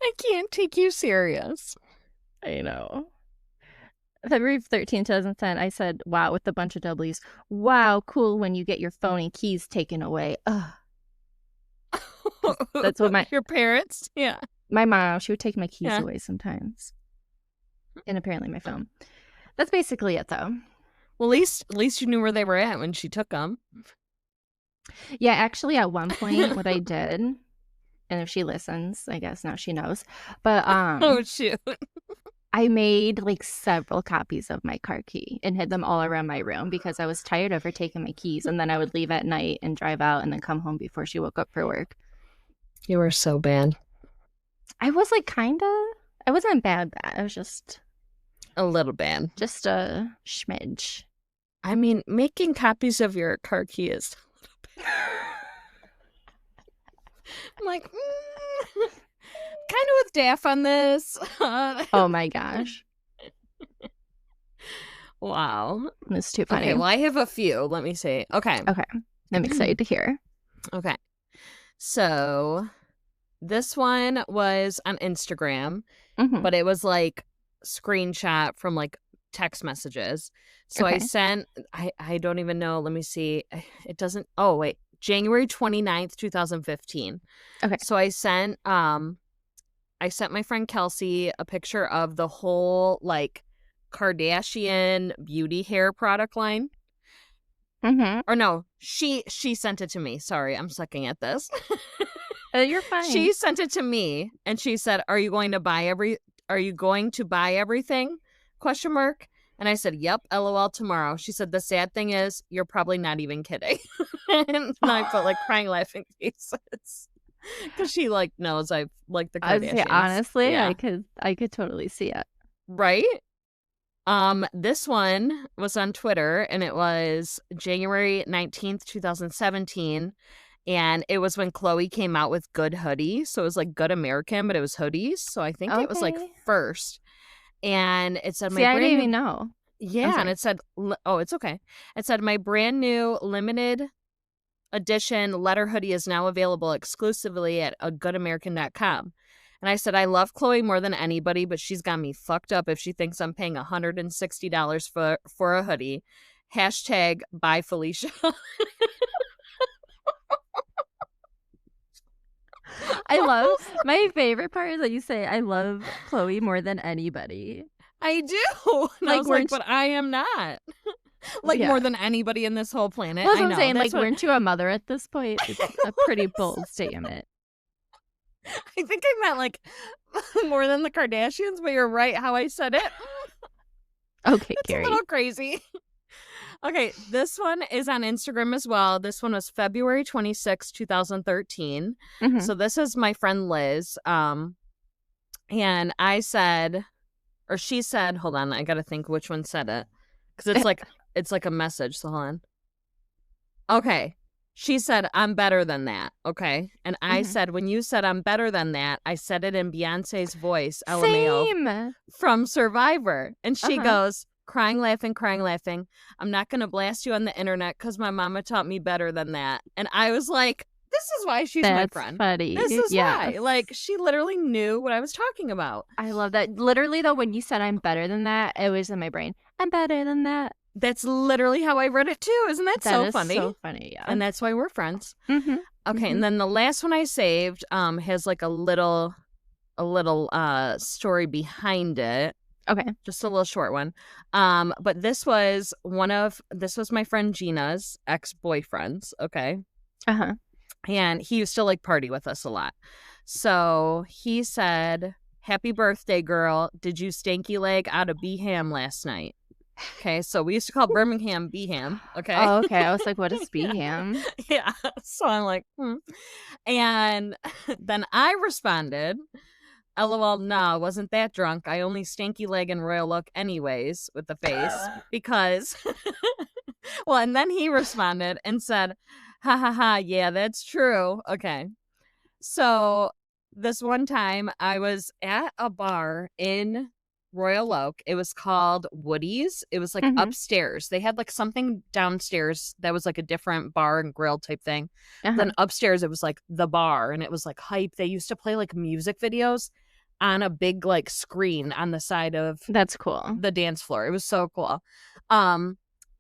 I can't take you serious. I know. February 13, 2010, I said, wow, with a bunch of W's. Wow, cool when you get your phone and keys taken away. Ugh. That's what your parents? Yeah. My mom, she would take my keys away sometimes. And apparently my phone. That's basically it, though. Well, at least you knew where they were at when she took them. Yeah, actually, at one point, what I did, and if she listens, I guess now she knows. But oh shoot. I made like several copies of my car key and hid them all around my room because I was tired of her taking my keys. And then I would leave at night and drive out and then come home before she woke up for work. You were so bad. I was like I wasn't bad. I was just a little bad. Just a smidge. I mean, making copies of your car key is a little bit. I'm like, kind of with Daff on this. Oh my gosh. Wow. That's too funny. Okay, well, I have a few. Let me see. Okay. I'm excited to hear. Okay. So this one was on Instagram, but it was like screenshot from like text messages. So I sent, I don't even know. Let me see. It doesn't. Oh, wait. January 29th, 2015. Okay. So I sent my friend Kelsey a picture of the whole like Kardashian beauty hair product line. Or no, she sent it to me. Sorry, I'm sucking at this. You're fine. She sent it to me and she said, "Are you going to buy everything?" Question mark. And I said, "Yep, LOL tomorrow." She said, "The sad thing is, you're probably not even kidding." And I felt like crying laughing faces. Because she like knows I like the Kardashians. Say, honestly, yeah. I could totally see it. Right? This one was on Twitter and it was January 19th, 2017. And it was when Chloe came out with Good Hoodie. So it was like Good American, but it was hoodies. So I think it was like first. And it said, I didn't even know. Yeah. And it said, oh, it's okay. It said, my brand new limited edition letter hoodie is now available exclusively at goodamerican.com. And I said, I love Chloe more than anybody, but she's got me fucked up if she thinks I'm paying $160 for a hoodie. Hashtag bye Felicia. I love, my favorite part is that you say, I love Chloe more than anybody. I do. And I was like, but I am not. Like more than anybody in this whole planet. Well, I'm saying, like, weren't you a mother at this point? It's a pretty bold statement. I think I meant like more than the Kardashians, but you're right how I said it. Okay, it's Carrie. a little crazy. Okay, this one is on Instagram as well. This one was February 26, 2013. Mm-hmm. So this is my friend Liz. And I said, or she said, hold on, I got to think which one said it. Because it's like a message, so hold on. Okay. She said, I'm better than that. Okay. And I said, when you said I'm better than that, I said it in Beyonce's voice, LMAO, from Survivor. And she goes, crying, laughing. I'm not going to blast you on the internet because my mama taught me better than that. And I was like, this is why she's my friend. Funny. This is why. Like, she literally knew what I was talking about. I love that. Literally, though, when you said I'm better than that, it was in my brain. I'm better than that. That's literally how I read it too. Isn't that so funny? So funny, yeah. And that's why we're friends. Mm-hmm. Okay, and then the last one I saved has like a little story behind it. Okay. Just a little short one. But this was my friend Gina's ex-boyfriends, okay? Uh-huh. And he used to like party with us a lot. So he said, "Happy birthday, girl. Did you stanky leg out of Beham last night?" Okay, so we used to call Birmingham Beham. Okay. Oh, okay. I was like, what is Beham? Yeah. So I'm like, And then I responded, LOL, nah, wasn't that drunk. I only stanky leg and royal look anyways, with the face. Because, well, and then he responded and said, ha ha ha, yeah, that's true. Okay. So this one time I was at a bar in Royal Oak. It was called Woody's. It was like upstairs. They had like something downstairs that was like a different bar and grill type thing. Then upstairs it was like the bar, and it was like hype. They used to play like music videos on a big like screen on the side of that's cool the dance floor. It was so cool.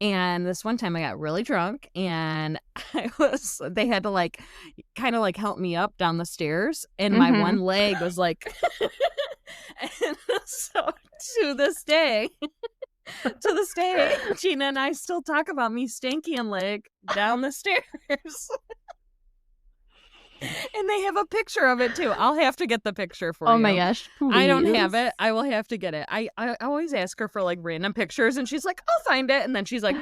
And this one time I got really drunk, and they had to like kind of like help me up down the stairs, and my one leg was like and so to this day, Gina and I still talk about me stanky and leg down the stairs. And they have a picture of it too. I'll have to get the picture for you. Oh my gosh. Please. I don't have it. I will have to get it. I always ask her for like random pictures, and she's like, I'll find it. And then she's like,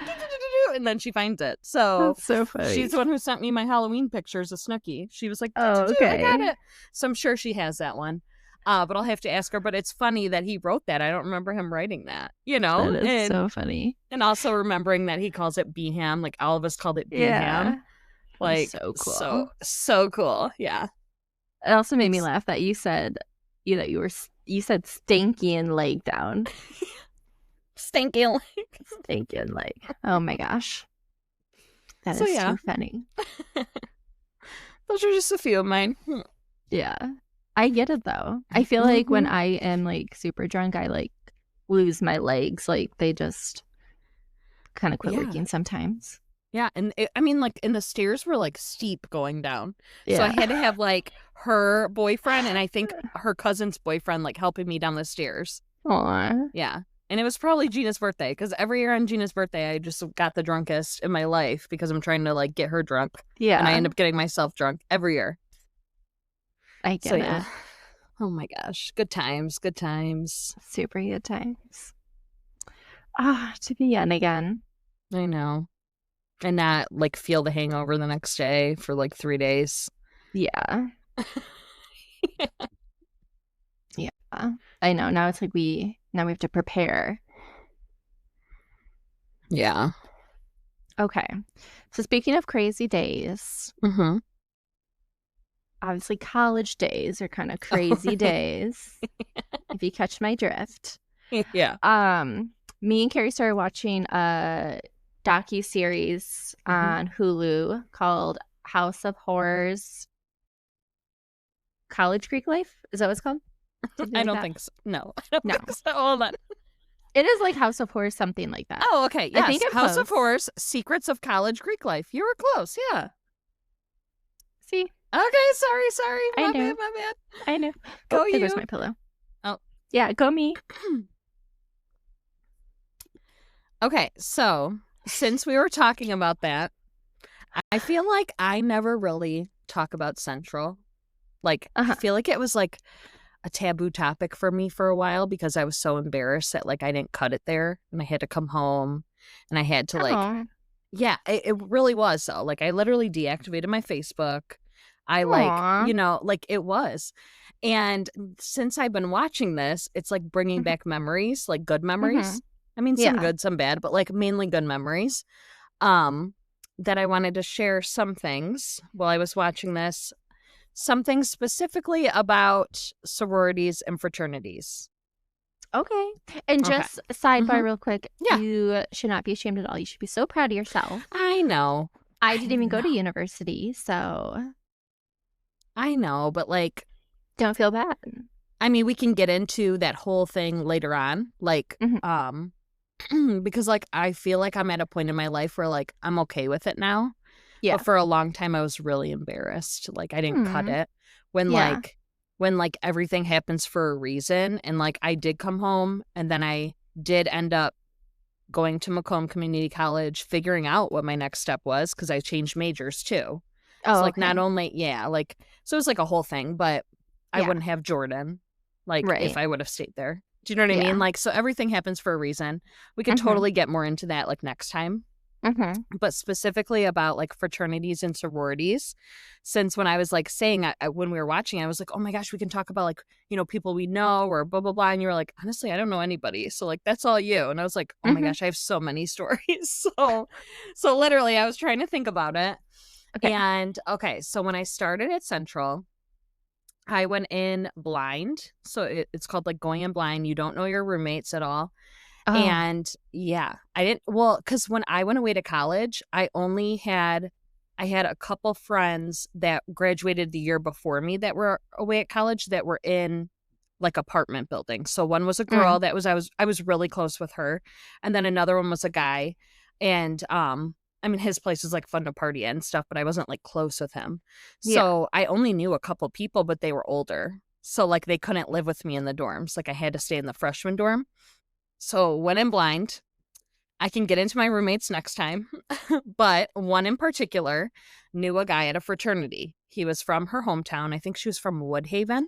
and then she finds it. So that's so funny. She's the one who sent me my Halloween pictures of Snooki. She was like, oh, okay. I got it. So I'm sure she has that one. But I'll have to ask her. But it's funny that he wrote that. I don't remember him writing that, you know? That is so funny. And also remembering that he calls it Beham. Like all of us called it Beham. Yeah. Like so cool. So cool. Yeah. It also made me laugh that you said you said stanky and leg down. Stanky and leg. Stanky and leg. Oh my gosh. That is so funny. Those are just a few of mine. Yeah. I get it though. I feel like when I am like super drunk, I like lose my legs. Like they just kind of quit working sometimes. Yeah, and the stairs were like steep going down. Yeah. So I had to have like her boyfriend and I think her cousin's boyfriend like helping me down the stairs. Aww. Yeah. And it was probably Gina's birthday because every year on Gina's birthday, I just got the drunkest in my life because I'm trying to like get her drunk. Yeah. And I end up getting myself drunk every year. I get it. Oh my gosh. Good times. Good times. Super good times. To be young again. I know. And not like feel the hangover the next day for like 3 days. Yeah. Yeah. I know. Now it's like we have to prepare. Yeah. Okay. So speaking of crazy days, obviously college days are kind of crazy days. If you catch my drift. Yeah. Me and Carrie started watching a docu-series on Hulu called House of Horrors College Greek Life. Is that what it's called? I don't think so. No. I don't think so. Hold on. It is like House of Horrors, something like that. Oh, okay. Yes. I think House of Horrors, Secrets of College Greek Life. You were close. Yeah. See? Okay. Sorry. My bad. I know. Go you. There's my pillow. Oh. Yeah, go me. Okay. So since we were talking about that, I feel like I never really talk about Central. Like, I feel like it was like a taboo topic for me for a while because I was so embarrassed that like I didn't cut it there and I had to come home and I had to like, yeah, it really was. So like I literally deactivated my Facebook. I like, you know, like it was. And since I've been watching this, it's like bringing back memories, like good memories. I mean, some good, some bad, but like mainly good memories. That I wanted to share some things while I was watching this. Some things specifically about sororities and fraternities. Okay. And just sidebar real quick, you should not be ashamed at all. You should be so proud of yourself. I know. I didn't even go to university, so. I know, but like. Don't feel bad. I mean, we can get into that whole thing later on. Like, because like I feel like I'm at a point in my life where like I'm okay with it now. Yeah. But for a long time I was really embarrassed. Like I didn't cut it when like everything happens for a reason. And like I did come home and then I did end up going to Macomb Community College, figuring out what my next step was because I changed majors too. So like not only, like, so it was like a whole thing, but I wouldn't have Jordan like if I would have stayed there. Do you know what I mean? Like, so everything happens for a reason. We could totally get more into that like next time. But specifically about like fraternities and sororities, since when I was like saying when we were watching, I was like, oh my gosh, we can talk about like, you know, people we know or blah, blah, blah. And you were like, honestly, I don't know anybody. So like, that's all you. And I was like, oh my gosh, I have so many stories. So literally I was trying to think about it. Okay. And so when I started at Central, I went in blind. So it's called like going in blind. You don't know your roommates at all. Oh. And I didn't, because when I went away to college, I had a couple friends that graduated the year before me that were away at college that were in like apartment buildings. So one was a girl that I was really close with her. And then another one was a guy. And, I mean, his place was like fun to party and stuff, but I wasn't like close with him. So I only knew a couple people, but they were older. So like they couldn't live with me in the dorms. Like I had to stay in the freshman dorm. So went in blind. I can get into my roommates next time. But one in particular knew a guy at a fraternity. He was from her hometown. I think she was from Woodhaven.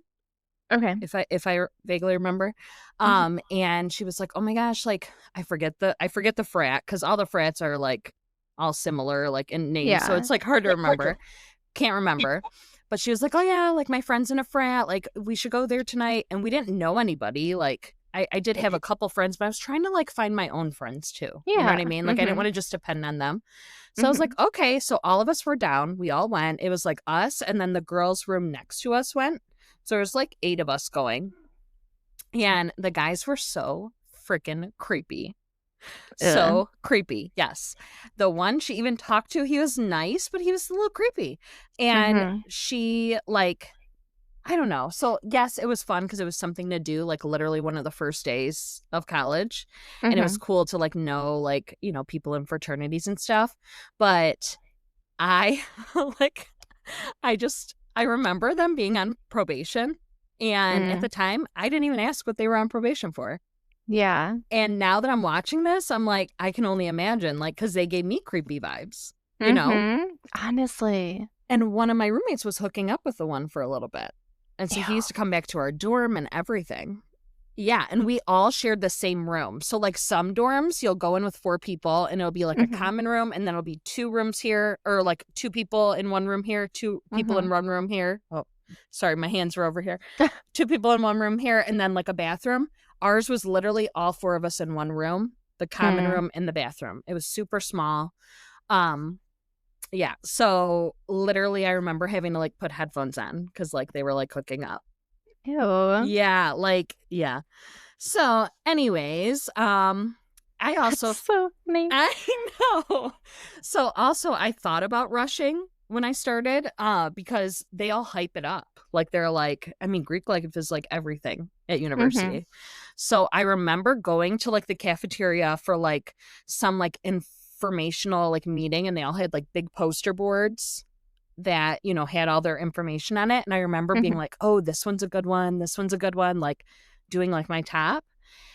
Okay. If I vaguely remember. And she was like, oh my gosh, like I forget the frat, because all the frats are like all similar like in names. So it's like hard to remember. Can't remember. But she was like, oh yeah, like my friend's in a frat, like we should go there tonight. And we didn't know anybody. Like I did have a couple friends, but I was trying to like find my own friends too. You know what I mean? Like I didn't want to just depend on them. So I was like, okay. So all of us were down. We all went. It was like us. And then the girls' room next to us went. So there was like 8 of us going. And the guys were so freaking creepy. So creepy. Yes. The one she even talked to, he was nice, but he was a little creepy. And she like, I don't know. So yes, it was fun because it was something to do, like literally one of the first days of college. And it was cool to like know, like, you know, people in fraternities and stuff. But I I remember them being on probation. And at the time, I didn't even ask what they were on probation for. Yeah. And now that I'm watching this, I'm like, I can only imagine, like, because they gave me creepy vibes, you know? Honestly. And one of my roommates was hooking up with the one for a little bit. And so he used to come back to our dorm and everything. Yeah. And we all shared the same room. So like some dorms, you'll go in with 4 people and it'll be like a common room. And then it'll be 2 rooms here, or like 2 people in one room here, 2 people in one room here. Oh, sorry. My hands were over here. 2 people in one room here. And then like a bathroom. Ours was literally all 4 of us in one room, the common room and the bathroom. It was super small. Yeah. So literally I remember having to like put headphones on because like they were like hooking up. Ew. Yeah. Like, yeah. So anyways, I also. That's so funny. I know. So also I thought about rushing when I started because they all hype it up. Like they're like, I mean, Greek life is like everything at university. So I remember going to like the cafeteria for like some like informational like meeting, and they all had like big poster boards that, you know, had all their information on it. And I remember being like, oh, this one's a good one. This one's a good one. Like doing like my top.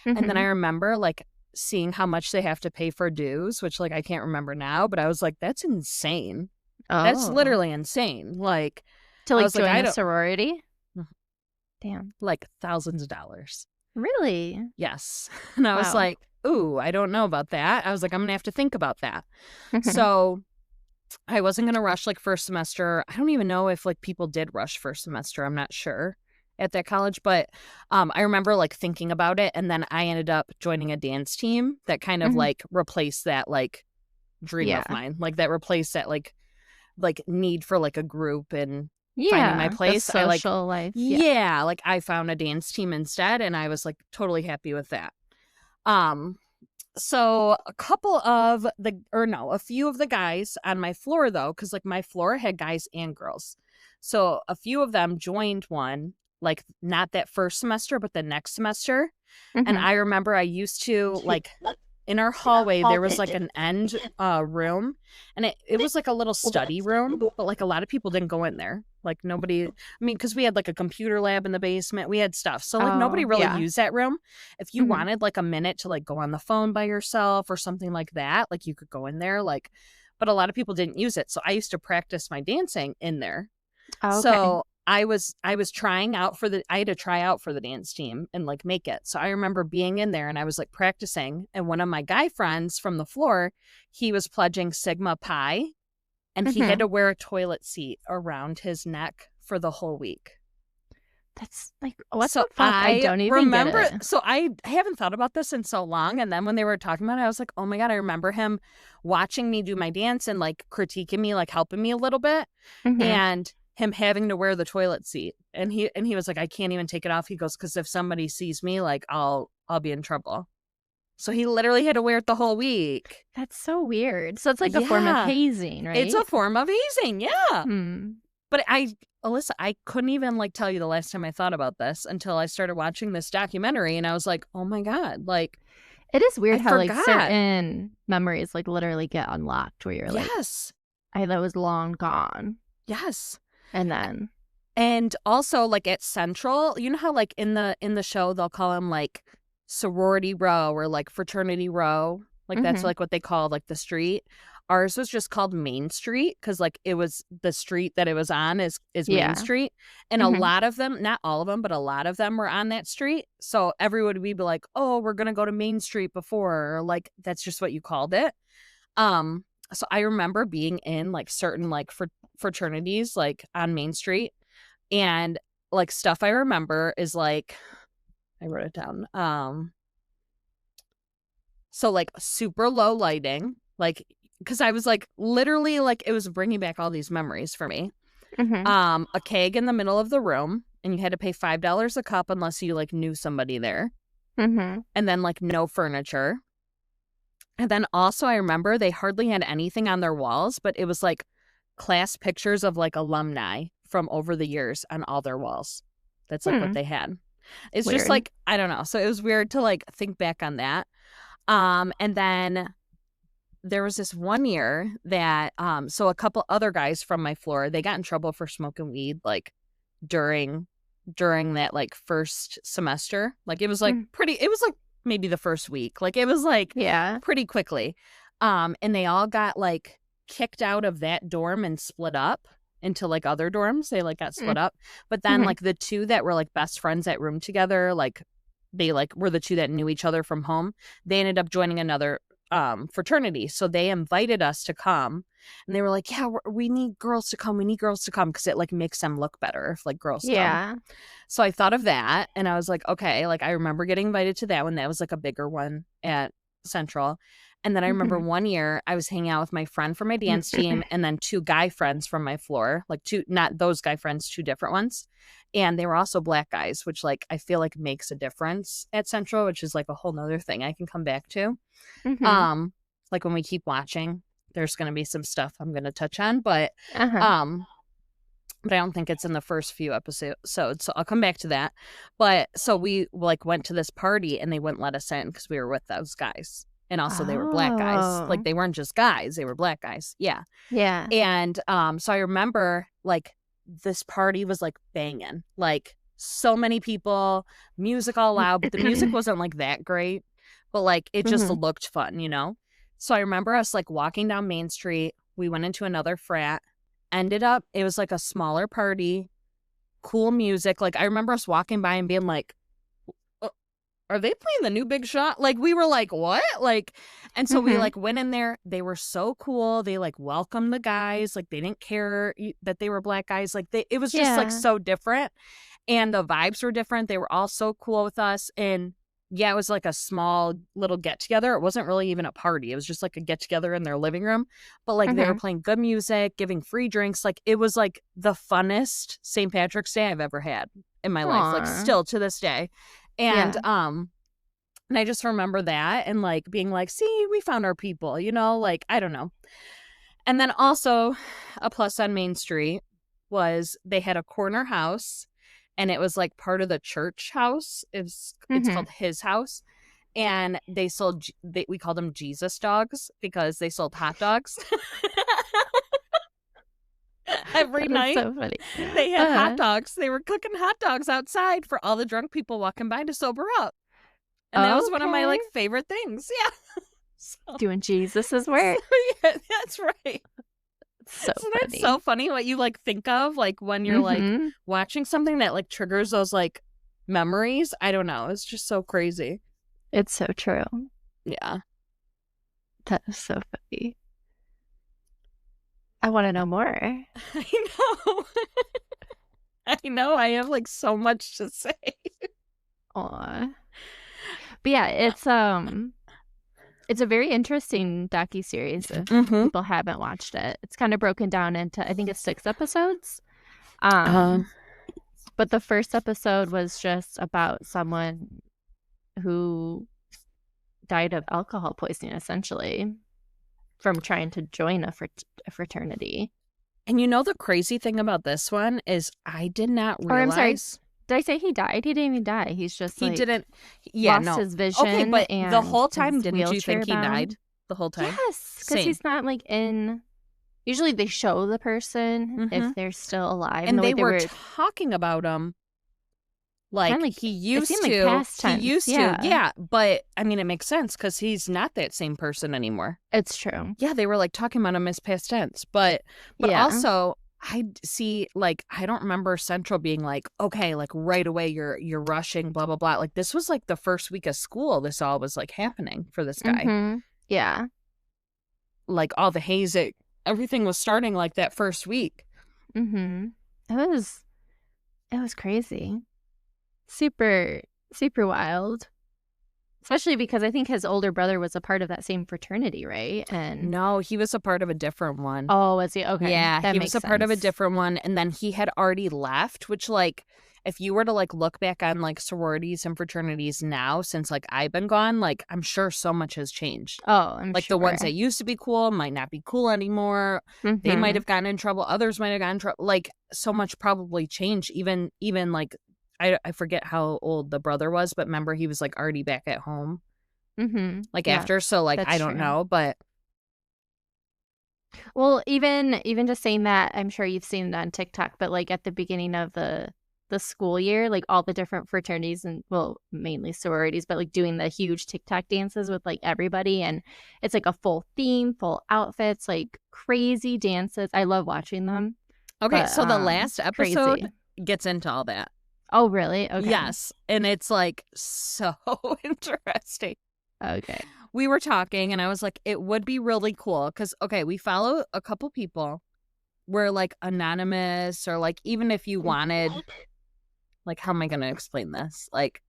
And then I remember like seeing how much they have to pay for dues, which like I can't remember now, but I was like, that's insane. That's Oh. literally insane. Like, To I like was like, join I a don't sorority? Mhm. Damn. Like thousands of dollars. Really? Yes. And I was Wow. like, ooh, I don't know about that. I was like, I'm gonna have to think about that. So I wasn't gonna rush like first semester. I don't even know if like people did rush first semester. I'm not sure at that college, but I remember like thinking about it, and then I ended up joining a dance team that kind of like replaced that like dream of Yeah. mine, like that replaced that like need for like a group and finding my Yeah. The place. I like, social life. Yeah. yeah, like I found a dance team instead, and I was like totally happy with that. Um, so a few of the guys on my floor though, because like my floor had guys and girls. So a few of them joined one, like not that first semester, but the next semester. And I remember I used to like in our hallway there was like an end room, and it was like a little study room, but like a lot of people didn't go in there. Like nobody, I mean, because we had like a computer lab in the basement, we had stuff, so like nobody Oh, really yeah. used that room. If you wanted like a minute to like go on the phone by yourself or something like that, like you could go in there, like, but a lot of people didn't use it, so I used to practice my dancing in there. Oh, okay. So I was trying out for I had to try out for the dance team and like make it. So I remember being in there and I was like practicing, and one of my guy friends from the floor, he was pledging Sigma Pi, and he had to wear a toilet seat around his neck for the whole week. That's like, what So the fuck? I don't even get it. so I haven't thought about this in so long, and then when they were talking about it, I was like, oh my God, I remember him watching me do my dance and like critiquing me, like helping me a little bit, and him having to wear the toilet seat. And he was like, I can't even take it off. He goes, because if somebody sees me, like I'll be in trouble. So he literally had to wear it the whole week. That's so weird. So it's like a form of hazing, right? It's a form of hazing, yeah. Hmm. But Alyssa, I couldn't even like tell you the last time I thought about this until I started watching this documentary, and I was like, oh my God, like It is weird I how like forgot. certain memories like literally get unlocked where you're like, Yes. that was long gone. Yes. And also like at Central, you know how like in the show they'll call them like sorority row or like fraternity row, like that's like what they call like the street. Ours was just called Main Street because like it was the street that it was on is Main Street, and a lot of them, not all of them, but a lot of them were on that street. So everyone would be like, oh, we're gonna go to Main Street before, or like that's just what you called it. So I remember being in like certain like fraternities like on Main Street, and like stuff I remember is like I wrote it down. So like super low lighting, like because I was like literally like it was bringing back all these memories for me. A keg in the middle of the room, and you had to pay $5 a cup unless you like knew somebody there. And then like no furniture. And then also I remember they hardly had anything on their walls, but it was like class pictures of like alumni from over the years on all their walls. That's like what they had. It's weird. just like, I don't know. So it was weird to like think back on that. And then there was this one year that so a couple other guys from my floor, they got in trouble for smoking weed like during that like first semester. Like it was like it was like maybe the first week. Like it was like pretty quickly. And they all got like kicked out of that dorm and split up into like other dorms. They like got split up. But then like the two that were like best friends that roomed together, like they like were the two that knew each other from home. They ended up joining another fraternity. So they invited us to come, and they were like, yeah, we need girls to come. We need girls to come because it like makes them look better if like girls come. So I thought of that, and I was like, okay, like I remember getting invited to that one. That was like a bigger one at Central. And then I remember one year I was hanging out with my friend from my dance team and then two guy friends from my floor, like two, not those guy friends, two different ones. And they were also black guys, which like I feel like makes a difference at Central, which is like a whole nother thing I can come back to. Like when we keep watching, there's going to be some stuff I'm going to touch on, but I don't think it's in the first few episodes, so I'll come back to that. But so we like went to this party and they wouldn't let us in because we were with those guys. And also they were black guys. Like they weren't just guys, they were black guys. Yeah. And so I remember like this party was like banging, like so many people, music all loud, but the music wasn't like that great. but like it just Mm-hmm. looked fun, you know? So I remember us like walking down Main Street. We went into another frat, ended up, it was like a smaller party, cool music. Like I remember us walking by and being like, are they playing the new Big Shot? Like we were like, what? Like, and so we Mm-hmm. like went in there. They were so cool. They like welcomed the guys. Like they didn't care that they were black guys. Like it was just like Yeah. so different. And the vibes were different. They were all so cool with us. And yeah, it was like a small little get together. It wasn't really even a party. It was just like a get together in their living room. But like they were Mm-hmm. playing good music, giving free drinks. Like it was like the funnest St. Patrick's Day I've ever had in my life. Like Aw. still to this day. And Yeah. and I just remember that and like being like, see, we found our people, you know, like I don't know. And then also a plus on Main Street was they had a corner house and it was like part of the church house. It's Mm-hmm. called His House. And they sold we called them Jesus dogs because they sold hot dogs. Every That's night so funny. they had hot dogs. They were cooking hot dogs outside for all the drunk people walking by to sober up. And that was one of my Okay. like favorite things. Yeah. So, Doing Jesus's so work. yeah, that's right. So So that's funny. so funny what you like think of like when you're like Mm-hmm. watching something that like triggers those like memories. I don't know. It's just so crazy. It's so true. Yeah. That is so funny. I want to know more. I know. I know. I have like so much to say. Aw. But yeah, it's a very interesting docuseries if Mm-hmm. people haven't watched it. It's kind of broken down into, I think it's 6 episodes. But the first episode was just about someone who died of alcohol poisoning, essentially, from trying to join a fraternity. And you know the crazy thing about this one is I did not Or I'm sorry, realize did I say he died? He didn't even die. He's just he like didn't. Yeah, lost no. his vision. Okay, but and the whole time, is didn't you think he wheelchair bound. died? The whole time? Yes, because Same. he's not like in. Usually they show the person Mhm. if they're still alive. And the way they were talking about him like like he it used seemed to. like past tense. He used Yeah. to. Yeah, but I mean, it makes sense because he's not that same person anymore. It's true. Yeah, they were like talking about him as past tense, but Yeah. also I see like I don't remember Central being like, okay, like right away you're rushing, blah blah blah. Like this was like the first week of school. This all was like happening for this guy. Mm-hmm. Yeah. Like all the haze, everything was starting like that first week. Mm-hmm. It was crazy. Super, super wild. Especially because I think his older brother was a part of that same fraternity, right? And No, he was a part of a different one. oh, was he? Okay. Yeah, that he makes was a part of a sense. different one, and then he had already left, which like if you were to like look back on like sororities and fraternities now since like I've been gone, like I'm sure so much has changed. Oh, I'm Like sure. the ones that used to be cool might not be cool anymore. Mm-hmm. They might have gotten in trouble, others might have gotten in trouble. Like so much probably changed even like I forget how old the brother was, but remember he was like already back at home. Mm-hmm. Like Yeah, after, so like I don't true. know, but well, even just saying that, I'm sure you've seen it on TikTok, but like at the beginning of the school year, like all the different fraternities and well, mainly sororities, but like doing the huge TikTok dances with like everybody, and it's like a full theme, full outfits, like crazy dances. I love watching them. okay, But, so the last episode crazy. gets into all that. Oh, really? Okay. Yes, and it's like so interesting. Okay. We were talking and I was like, it would be really cool because, okay, we follow a couple people. We're like anonymous or like even if you wanted, like, how am I going to explain this? Like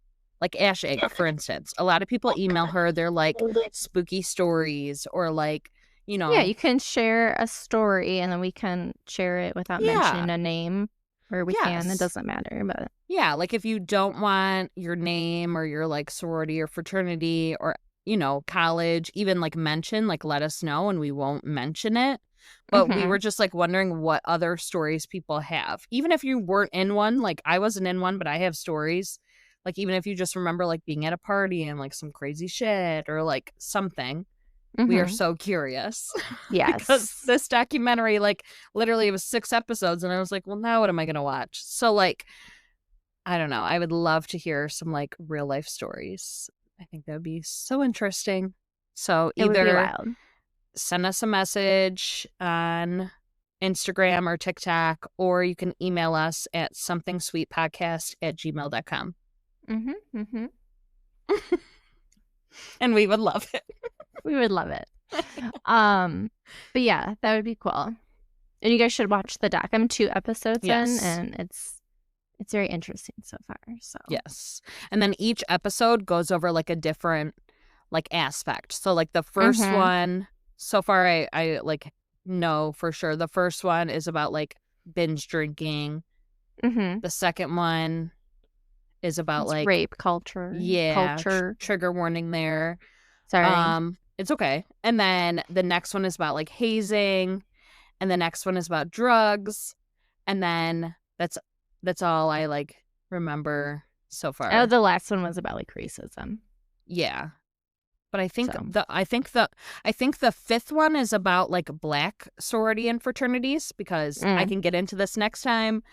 Ash Egg, for instance. A lot of people email her. They're like spooky stories or like, you know. Yeah, you can share a story and then we can share it without mentioning a name. Or we can. It doesn't matter, but yeah, like if you don't want your name or your like sorority or fraternity or you know college even like mention, like let us know and we won't mention it. But we were just like wondering what other stories people have, even if you weren't in one. Like I wasn't in one, but I have stories. Like even if you just remember like being at a party and like some crazy shit or like something. We are so curious. Yes. Because this documentary, like, literally it was 6 episodes, and I was like, well, now what am I going to watch? So, like, I don't know. I would love to hear some, like, real-life stories I think that would be so interesting. So It would be either wild. send us a message on Instagram or TikTok, or you can email us at somethingsweetpodcast@gmail.com. Mm-hmm. Mm-hmm. And we would love it. We would love it. But yeah, that would be cool. And you guys should watch the doc. I'm 2 episodes in, and it's very interesting so far. So yes. And then each episode goes over like a different like aspect. So like the first one, so far I like know for sure the first one is about like binge drinking. The second one is about it's like rape culture. Yeah. Trigger warning there. Sorry. It's okay. And then the next one is about like hazing, and the next one is about drugs, and then that's all I like remember so far. Oh, the last one was about like racism. Yeah. But I think the fifth one is about like black sorority and fraternities, because I can get into this next time.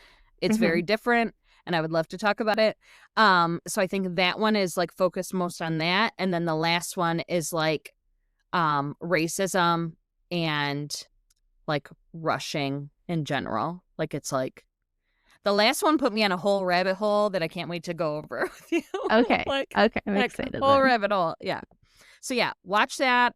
It's very different, and I would love to talk about it. So I think that one is like focused most on that, and then the last one is like racism and like rushing in general. Like it's like the last one put me on a whole rabbit hole that I can't wait to go over with you. Okay. Like, okay, I'm like excited. Whole rabbit hole. Yeah. So yeah, watch that.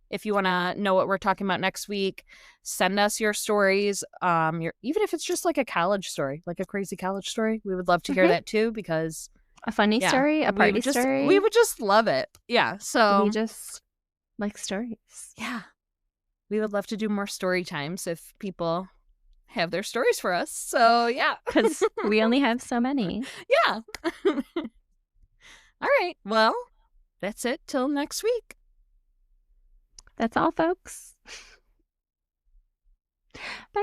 If you want to know what we're talking about next week, send us your stories. Even if it's just like a college story, like a crazy college story, we would love to hear that too, because a funny story, a party story. We would just love it. Yeah. So we just like stories. Yeah. We would love to do more story times if people have their stories for us. So yeah. Because we only have so many. Yeah. All right. Well, that's it till next week. That's all, folks. Bye.